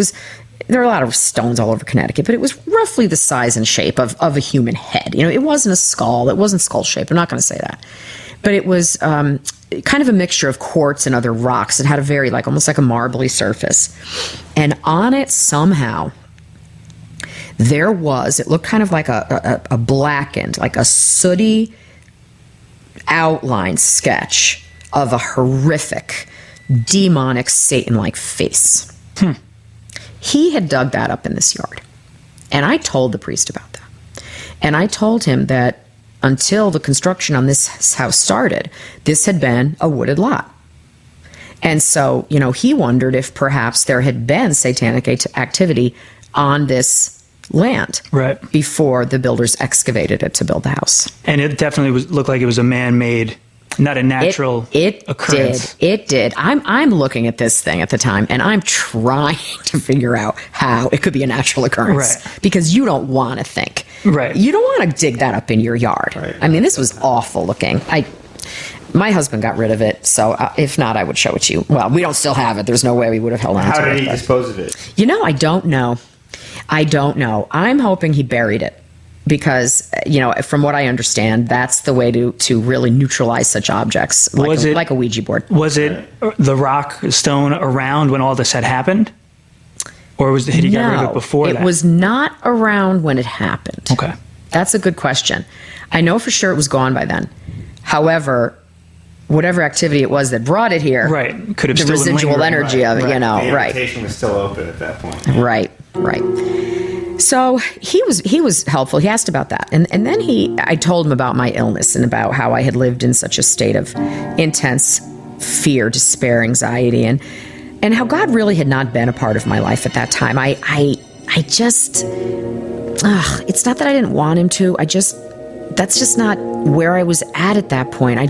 there are a lot of stones all over Connecticut, but it was roughly the size and shape of a human head. It wasn't a skull. It wasn't skull shaped. I'm not going to say that. But it was kind of a mixture of quartz and other rocks. It had a very, almost like a marbly surface. And on it, somehow, it looked kind of like a blackened, like a sooty outline sketch of a horrific, demonic, Satan-like face. He had dug that up in this yard. And I told the priest about that. And I told him that until the construction on this house started, this had been a wooded lot. And so, he wondered if perhaps there had been satanic activity on this land before the builders excavated it to build the house. And it definitely looked like it was a man-made, not a natural occurrence. It did. I'm looking at this thing at the time, and I'm trying to figure out how it could be a natural occurrence. Right. Because you don't want to think. Right. You don't want to dig that up in your yard. Right. I mean, this was awful looking. My husband got rid of it, so if not, I would show it to you. Well, we don't still have it. There's no way we would have held on to it. How did he dispose of it? I don't know. I'm hoping he buried it, because, from what I understand, that's the way to really neutralize such objects, like a Ouija board. Was it the rock stone around when all this had happened? Or had he got rid of it before that? It was not around when it happened. Okay. That's a good question. I know for sure it was gone by then. However, whatever activity it was that brought it here, right, could have the still been residual lingering, energy of it, the right. invitation was still open at that point. Right. So he was helpful. He asked about that. And then I told him about my illness and about how I had lived in such a state of intense fear, despair, anxiety, and how God really had not been a part of my life at that time. I just, it's not that I didn't want him to. That's just not where I was at that point. I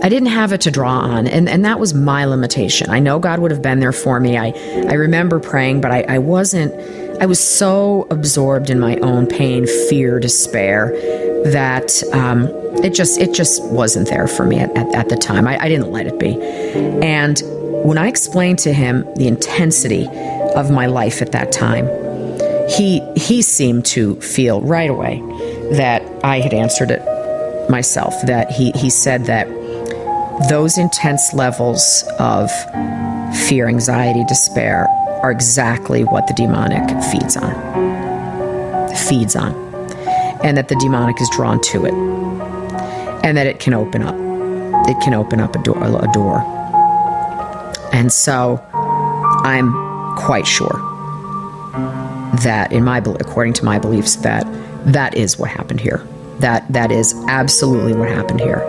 didn't have it to draw on, and that was my limitation. I know God would have been there for me. I remember praying, but I wasn't. I was so absorbed in my own pain, fear, despair that it just wasn't there for me at the time. I didn't let it be. And when I explained to him the intensity of my life at that time, he seemed to feel right away that I had answered it myself. That he said that those intense levels of fear, anxiety, despair are exactly what the demonic feeds on, and that the demonic is drawn to it, and that it can open up a door. And so I'm quite sure that according to my beliefs, that is what happened here. That is absolutely what happened here.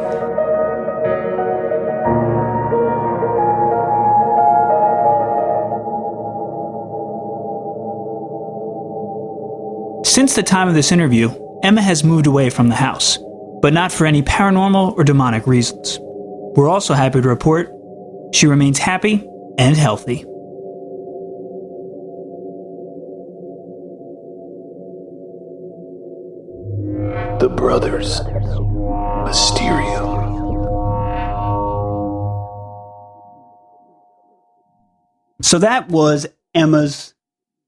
Since the time of this interview, Emma has moved away from the house, but not for any paranormal or demonic reasons. We're also happy to report she remains happy and healthy. The brothers Mysterium. So that was Emma's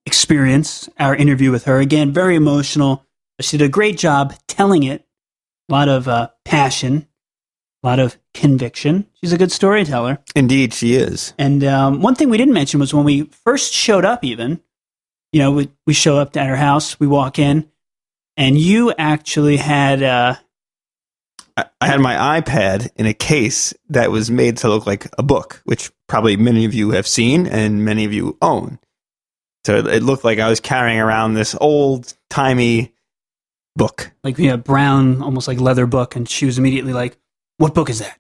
experience, our interview with her. Again, very emotional. She did a great job telling it. A lot of passion, a lot of conviction. She's a good storyteller. Indeed, she is. And one thing we didn't mention was when we first showed up even, we show up at her house, we walk in, and you actually had... I had my iPad in a case that was made to look like a book, which probably many of you have seen and many of you own. So it looked like I was carrying around this old-timey book. Like, brown, almost like leather book, and she was immediately like, "What book is that?"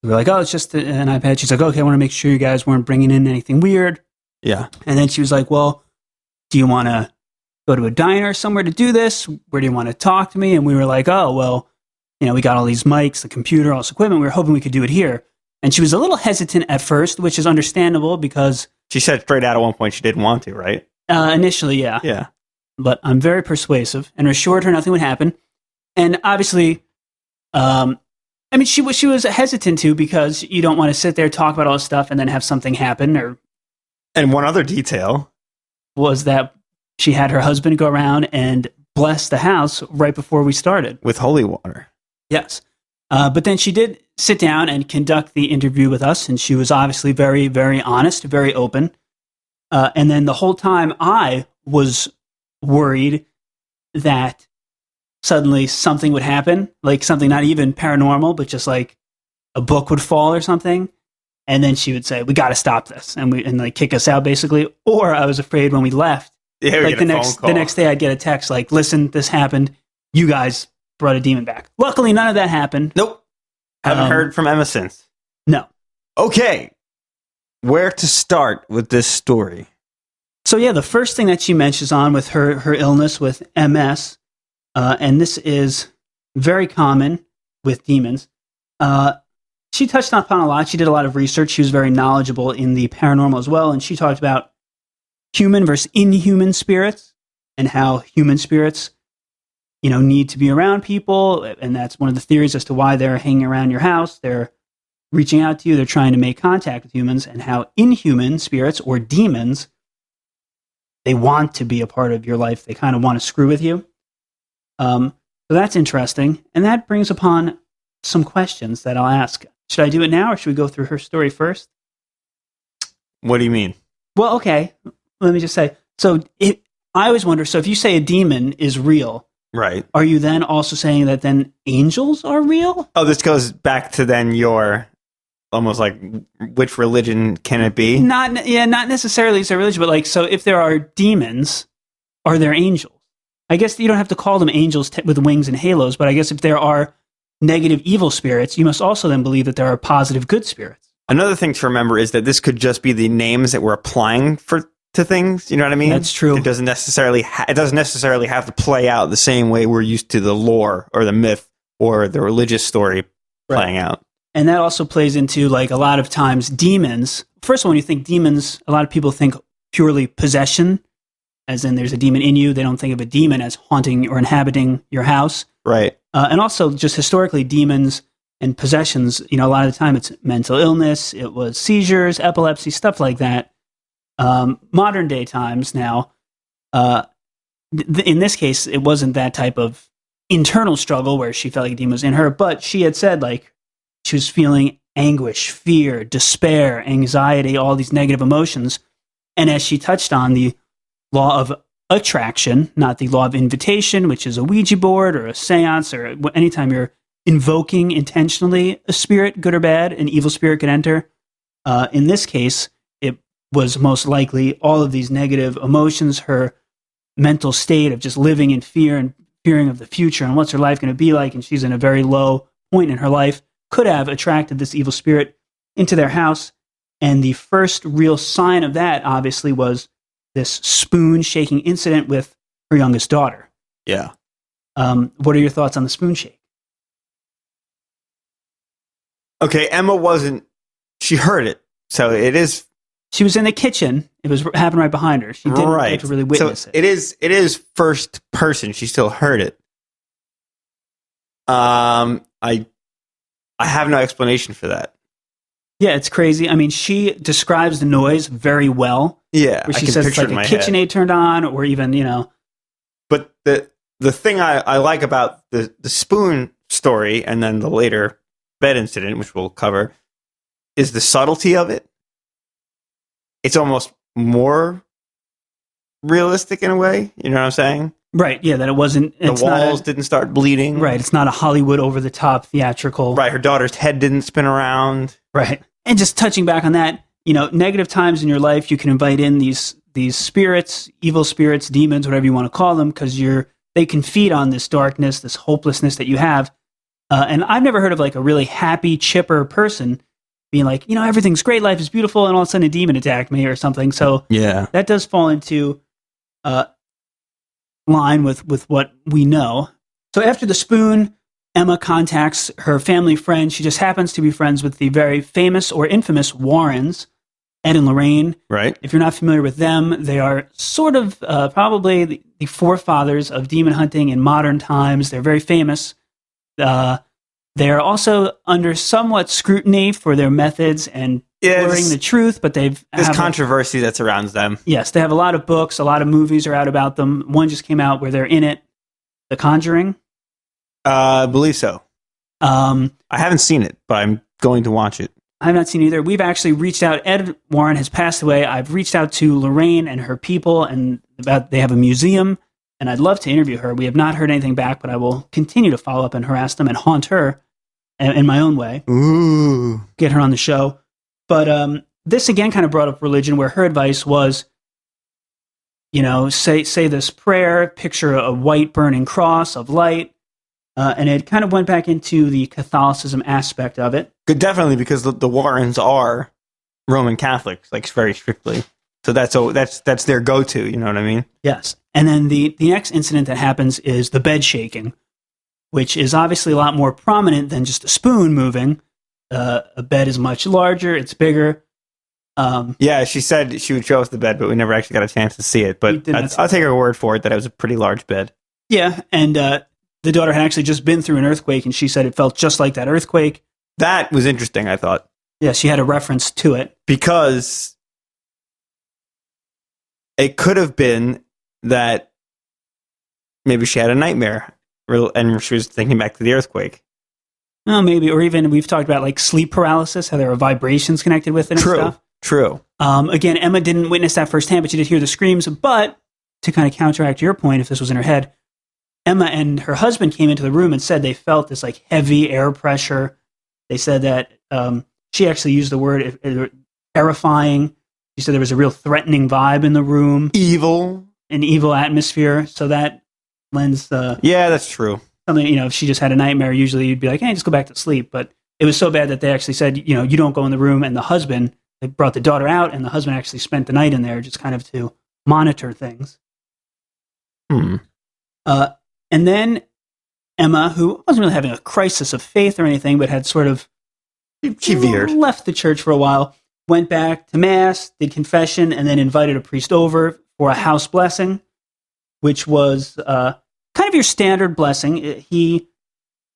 We were like, "Oh, it's just an iPad." She's like, "Okay, I want to make sure you guys weren't bringing in anything weird." Yeah. And then she was like, "Well, do you want to go to a diner somewhere to do this? Where do you want to talk to me?" And we were like, "Oh, well, we got all these mics, the computer, all this equipment. We were hoping we could do it here." And she was a little hesitant at first, which is understandable because... She said straight out at one point she didn't want to, right? Initially, yeah. Yeah. But I'm very persuasive and assured her nothing would happen. And obviously, she was hesitant to, because you don't want to sit there, talk about all this stuff, and then have something happen. And one other detail was that she had her husband go around and bless the house right before we started. With holy water. Yes. But then she did sit down and conduct the interview with us, and she was obviously very, very honest, very open. And then the whole time I was worried that suddenly something would happen, like something not even paranormal, but just like a book would fall or something. And then she would say, "We got to stop this," and kick us out basically. Or I was afraid when we left, the next day I'd get a text like, "Listen, this happened. You guys brought a demon back." Luckily, none of that happened. Nope. Haven't heard from Emma since. No. Okay. Where to start with this story? So yeah, the first thing that she mentions on with her illness with MS, and this is very common with demons. She touched upon a lot. She did a lot of research. She was very knowledgeable in the paranormal as well, and she talked about human versus inhuman spirits and how human spirits need to be around people, and that's one of the theories as to why they're hanging around your house. They're reaching out to you. They're trying to make contact with humans, and how inhuman spirits or demons, they want to be a part of your life. They kind of want to screw with you. So that's interesting, and that brings upon some questions that I'll ask. Should I do it now, or should we go through her story first? What do you mean? Well, okay. Let me just say. So I always wonder. So if you say a demon is real, Right. Are you then also saying that then angels are real? Oh, this goes back to then your almost like which religion can it be? Not necessarily it's a religion, but like, so if there are demons, are there angels? I guess you don't have to call them angels with wings and halos, but I guess if there are negative evil spirits, you must also then believe that there are positive good spirits. Another thing to remember is that this could just be the names that we're applying to things. You know what I mean? That's true. It doesn't necessarily have to play out the same way we're used to the lore or the myth or the religious story playing out. And that also plays into, like, a lot of times demons. First of all, when you think demons, a lot of people think purely possession, as in there's a demon in you. They don't think of a demon as haunting or inhabiting your house. Right. And also, just historically, demons and possessions, a lot of the time it's mental illness, it was seizures, epilepsy, stuff like that. Modern day times now, in this case, it wasn't that type of internal struggle where she felt like a demon was in her, but she had said, like, she was feeling anguish, fear, despair, anxiety, all these negative emotions. And as she touched on the law of attraction, not the law of invitation, which is a Ouija board or a seance, or anytime you're invoking intentionally a spirit, good or bad, an evil spirit could enter. In this case, it was most likely all of these negative emotions, her mental state of just living in fear and fearing of the future and what's her life going to be like, and she's in a very low point in her life, could have attracted this evil spirit into their house. And the first real sign of that, obviously, was this spoon shaking incident with her youngest daughter. Yeah. What are your thoughts on the spoon shake? Okay, Emma she heard it. So it is. She was in the kitchen. It was happened right behind her. She didn't get to really witness it. It is first person. She still heard it. I have no explanation for that. Yeah, it's crazy. I mean, she describes the noise very well. Yeah, where she says it's like a KitchenAid turned on, or even, But the thing I like about the spoon story and then the later bed incident, which we'll cover, is the subtlety of it. It's almost more realistic in a way. You know what I'm saying? Right, yeah, that it wasn't... The walls didn't start bleeding. Right, it's not a Hollywood over-the-top theatrical... Right, her daughter's head didn't spin around. Right. And just touching back on that, negative times in your life, you can invite in these spirits, evil spirits, demons, whatever you want to call them, because they can feed on this darkness, this hopelessness that you have. And I've never heard of, like, a really happy, chipper person being like, everything's great, life is beautiful, and all of a sudden a demon attacked me or something. So yeah, that does fall into... line with what we know. So after the spoon, Emma contacts her family friend. She just happens to be friends with the very famous or infamous Warrens, Ed and Lorraine. Right. If you're not familiar with them, they are sort of probably the forefathers of demon hunting in modern times. They're very famous. They are also under somewhat scrutiny for their methods and blurring the truth, but there's controversy that surrounds them. Yes, they have a lot of books, a lot of movies are out about them. One just came out where they're in it, The Conjuring. I believe so. I haven't seen it, but I'm going to watch it. I have not seen it either. We've actually reached out. Ed Warren has passed away. I've reached out to Lorraine and her people, and they have a museum, and I'd love to interview her. We have not heard anything back, but I will continue to follow up and harass them and haunt her in my own way. Ooh. Get her on the show. But this again kind of brought up religion, where her advice was, say this prayer, picture a white burning cross of light, and it kind of went back into the Catholicism aspect of it. Definitely, because the Warrens are Roman Catholics, like very strictly. So that's their go-to. You know what I mean? Yes. And then the next incident that happens is the bed shaking, which is obviously a lot more prominent than just a spoon moving. A bed is much larger, it's bigger. Yeah, she said she would show us the bed, but we never actually got a chance to see it. But I'll take her word for it that it was a pretty large bed. Yeah, and the daughter had actually just been through an earthquake, and she said it felt just like that earthquake. That was interesting, I thought. Yeah, she had a reference to it. Because it could have been that maybe she had a nightmare, and she was thinking back to the earthquake. Oh, maybe, or even we've talked about like sleep paralysis, how there are vibrations connected with it and stuff. True. Again, Emma didn't witness that firsthand, but she did hear the screams. But to kind of counteract your point, if this was in her head, Emma and her husband came into the room and said they felt this like heavy air pressure. They said that she actually used the word terrifying. She said there was a real threatening vibe in the room. An evil atmosphere. So that lends... yeah, that's true. Something, if she just had a nightmare, usually you'd be like, hey, just go back to sleep. But it was so bad that they actually said, you don't go in the room. And the husband, they brought the daughter out, and the husband actually spent the night in there just kind of to monitor things. And then Emma, who wasn't really having a crisis of faith or anything, but had sort of she veered, left the church for a while, went back to mass, did confession, and then invited a priest over for a house blessing, which was kind of your standard blessing.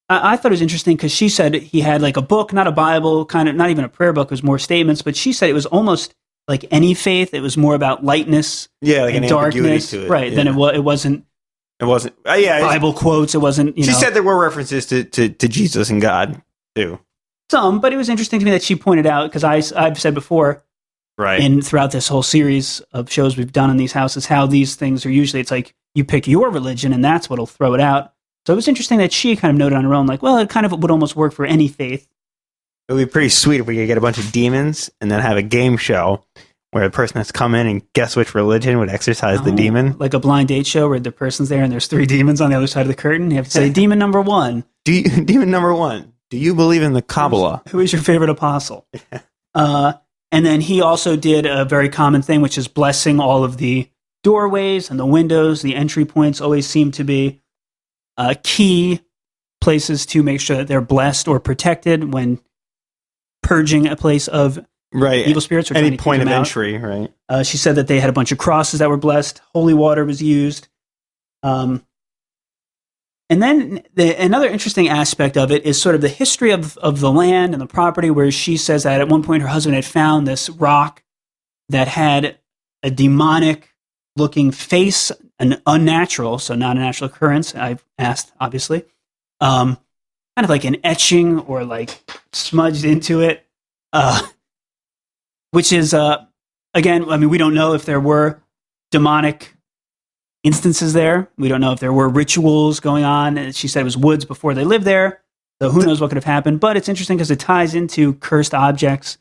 I thought it was interesting because she said he had like a book, not a Bible, kind of not even a prayer book, it was more statements, but she said it was almost like any faith. It was more about lightness, like and an darkness, to it. right? Yeah. Then it wasn't. It wasn't. Bible quotes. It wasn't. She said there were references to Jesus and God too. Some, but it was interesting to me that she pointed out, because I've said before, right, throughout this whole series of shows we've done in these houses, how these things are usually, it's like you pick your religion and that's what'll throw it out. So it was interesting that she kind of noted on her own, like, well, it kind of would almost work for any faith. It would be pretty sweet if we could get a bunch of demons and then have a game show where the person has to come in and guess which religion would exorcise the demon. Like a blind date show where the person's there and there's 3 demons on the other side of the curtain. You have to say, demon number 1. Demon number 1. Do you believe in the Kabbalah? Who is your favorite apostle? And then he also did a very common thing, which is blessing all of the doorways and the windows. The entry points always seem to be key places to make sure that they're blessed or protected when purging a place of evil spirits. Or any point of entry, right? She said that they had a bunch of crosses that were blessed. Holy water was used. And then another interesting aspect of it is sort of the history of the land and the property, where she says that at one point her husband had found this rock that had a demonic-looking face, an unnatural, so not a natural occurrence, I've asked, obviously, kind of like an etching or like smudged into it, which is, again, I mean, we don't know if there were demonic instances there. We don't know if there were rituals going on. And she said it was woods before they lived there, so who knows what could have happened. But it's interesting because it ties into cursed objects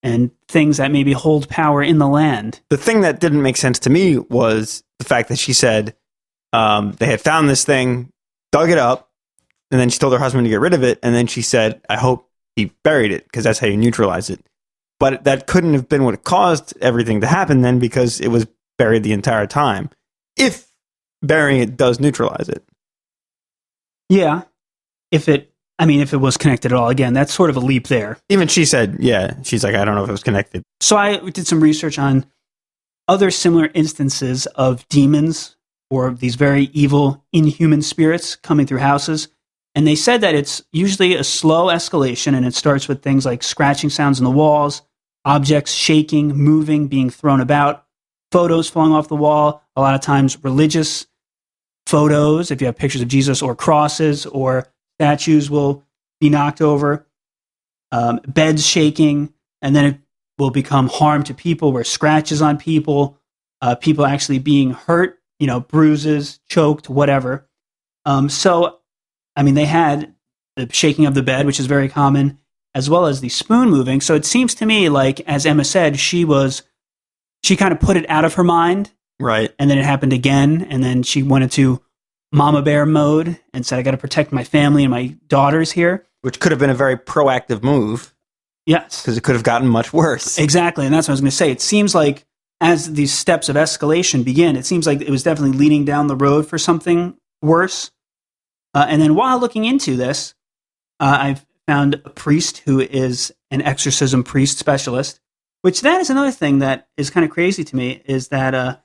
and things that maybe hold power in the land. The thing that didn't make sense to me was the fact that she said they had found this thing, dug it up, and then she told her husband to get rid of it, and then she said, I hope he buried it, because that's how you neutralize it. But that couldn't have been what caused everything to happen then, because it was buried the entire time. If burying it does neutralize it. Yeah. If it was connected at all. Again, that's sort of a leap there. Even she said, she's like, I don't know if it was connected. So I did some research on other similar instances of demons or these very evil, inhuman spirits coming through houses. And they said that it's usually a slow escalation, and it starts with things like scratching sounds in the walls, objects shaking, moving, being thrown about, photos falling off the wall, a lot of times religious photos, if you have pictures of Jesus, or crosses or statues will be knocked over, beds shaking, and then it will become harm to people, where scratches on people, people actually being hurt, bruises, choked, whatever. So, I mean, they had the shaking of the bed, which is very common, as well as the spoon moving. So it seems to me like, as Emma said, she kind of put it out of her mind. Right. And then it happened again. And then she went into mama bear mode and said, I got to protect my family and my daughters here. Which could have been a very proactive move. Yes. Because it could have gotten much worse. Exactly. And that's what I was going to say. It seems like as these steps of escalation begin, it seems like it was definitely leading down the road for something worse. And then while looking into this, I've found a priest who is an exorcism priest specialist, which that is another thing that is kind of crazy to me, is that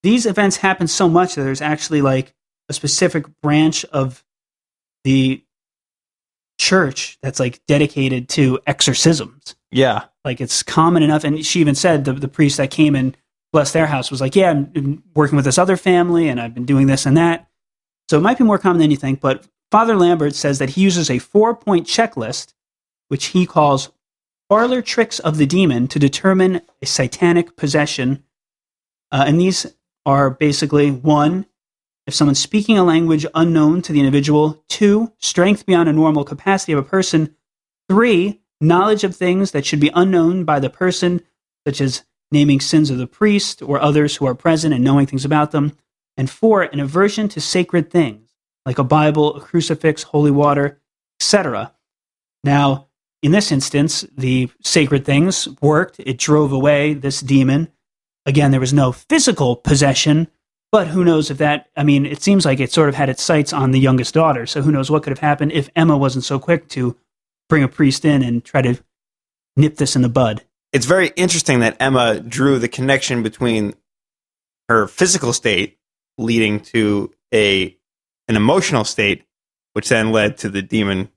these events happen so much that there's actually like a specific branch of the church that's like dedicated to exorcisms. Yeah. Like it's common enough. And she even said the priest that came and blessed their house was like, yeah, I've been working with this other family and I've been doing this and that. So it might be more common than you think, but Father Lambert says that he uses a 4-point checklist, which he calls parlor tricks of the demon, to determine a satanic possession. And these are basically, 1, if someone's speaking a language unknown to the individual. 2, strength beyond a normal capacity of a person. 3, knowledge of things that should be unknown by the person, such as naming sins of the priest or others who are present and knowing things about them. And 4, an aversion to sacred things, like a Bible, a crucifix, holy water, etc. Now, in this instance, the sacred things worked. It drove away this demon. Again, there was no physical possession, but who knows if that, I mean, it seems like it sort of had its sights on the youngest daughter, so who knows what could have happened if Emma wasn't so quick to bring a priest in and try to nip this in the bud. It's very interesting that Emma drew the connection between her physical state leading to an emotional state, which then led to the demon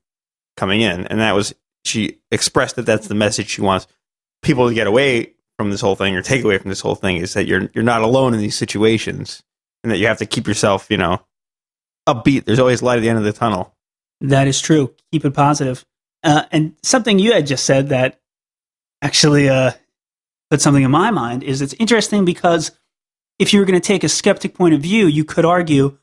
coming in. And that was, she expressed that that's the message she wants people to get away from this whole thing, or take away from this whole thing, is that you're not alone in these situations, and that you have to keep yourself, upbeat. There's always light at the end of the tunnel. That is true. Keep it positive. And something you had just said that actually put something in my mind is it's interesting because if you were going to take a skeptic point of view, you could argue,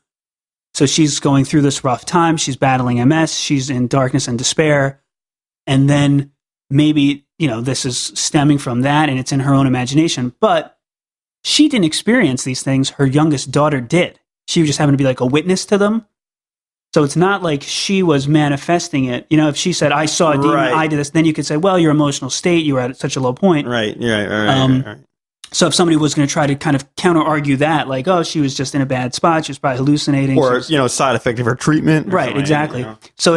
so she's going through this rough time, she's battling MS, she's in darkness and despair, and then maybe, this is stemming from that and it's in her own imagination, but she didn't experience these things. Her youngest daughter did. She just happened to be like a witness to them. So it's not like she was manifesting it. If she said, I saw a demon, Right. I did this, then you could say, well, your emotional state, you were at such a low point. Right, right. So if somebody was going to try to kind of counter-argue that, like, oh, she was just in a bad spot, she was probably hallucinating. Or, side effect of her treatment. or Right, something, exactly. So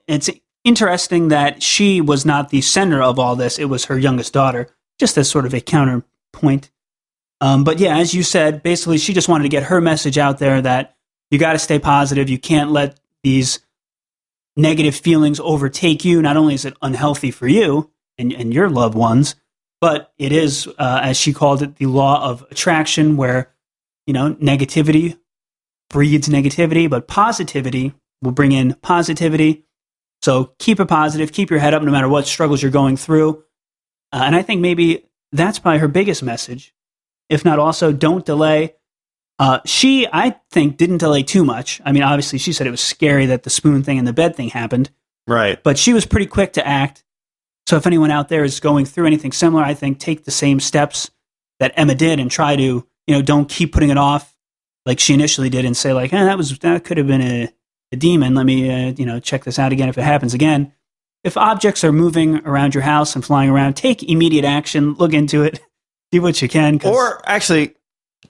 it's interesting that she was not the center of all this. It was her youngest daughter, just as sort of a counterpoint. But yeah, as you said, basically she just wanted to get her message out there that you got to stay positive. You can't let these negative feelings overtake you. Not only is it unhealthy for you and your loved ones, but it is, as she called it, the law of attraction, where, negativity breeds negativity, but positivity will bring in positivity. So keep it positive, keep your head up no matter what struggles you're going through. And I think maybe that's probably her biggest message. If not also, don't delay. She, I think, didn't delay too much. I mean, obviously, she said it was scary that the spoon thing and the bed thing happened. Right. But she was pretty quick to act. So if anyone out there is going through anything similar, I think take the same steps that Emma did and try to, don't keep putting it off like she initially did and say like, that could have been a demon. Let me, check this out again if it happens again. If objects are moving around your house and flying around, take immediate action, look into it, do what you can. Or actually,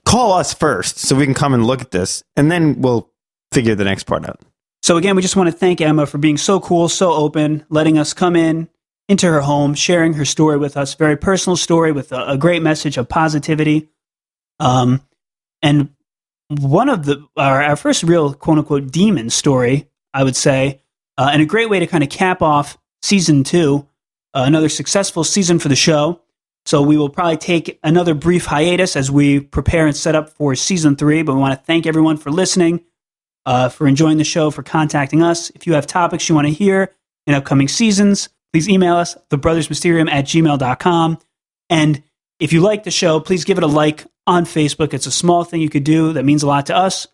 call us first so we can come and look at this, and then we'll figure the next part out. So again, we just want to thank Emma for being so cool, so open, letting us come into her home, sharing her story with us. Very personal story with a great message of positivity. And one of our first real quote unquote demon story, I would say, and a great way to kind of cap off season 2, another successful season for the show. So we will probably take another brief hiatus as we prepare and set up for season 3. But we want to thank everyone for listening, for enjoying the show, for contacting us. If you have topics you want to hear in upcoming seasons, please email us, thebrothersmysterium@gmail.com. And if you like the show, please give it a like on Facebook. It's a small thing you could do that means a lot to us.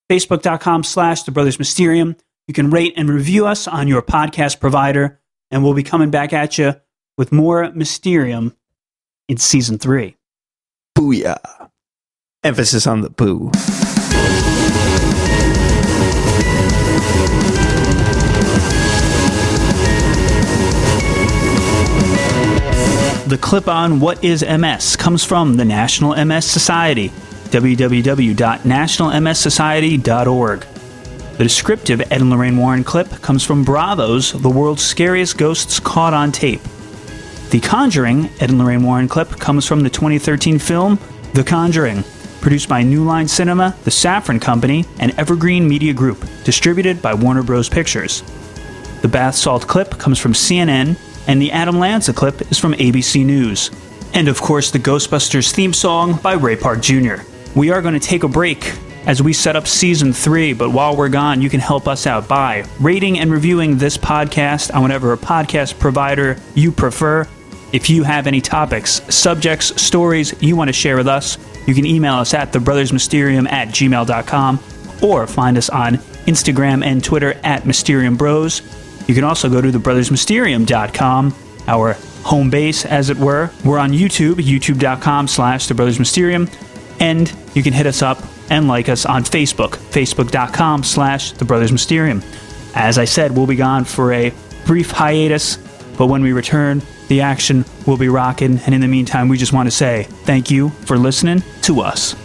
Facebook.com/thebrothersmysterium. You can rate and review us on your podcast provider, and we'll be coming back at you with more Mysterium in season 3. Booyah. Emphasis on the boo. The clip on What is MS comes from the National MS Society, www.nationalmssociety.org. The descriptive Ed and Lorraine Warren clip comes from Bravo's The World's Scariest Ghosts Caught on Tape. The Conjuring Ed and Lorraine Warren clip comes from the 2013 film The Conjuring, produced by New Line Cinema, The Safran Company, and Evergreen Media Group, distributed by Warner Bros. Pictures. The Bath Salt clip comes from CNN, and the Adam Lanza clip is from ABC News. And of course, the Ghostbusters theme song by Ray Park Jr. We are going to take a break as we set up season 3, but while we're gone, you can help us out by rating and reviewing this podcast on whatever podcast provider you prefer. If you have any topics, subjects, stories you want to share with us, you can email us at thebrothersmysterium@gmail.com, or find us on Instagram and Twitter at Mysterium Bros. You can also go to thebrothersmysterium.com, our home base, as it were. We're on YouTube, youtube.com/thebrothersmysterium, and you can hit us up and like us on Facebook, facebook.com/thebrothersmysterium. As I said, we'll be gone for a brief hiatus, but when we return, the action will be rocking, and in the meantime, we just want to say thank you for listening to us.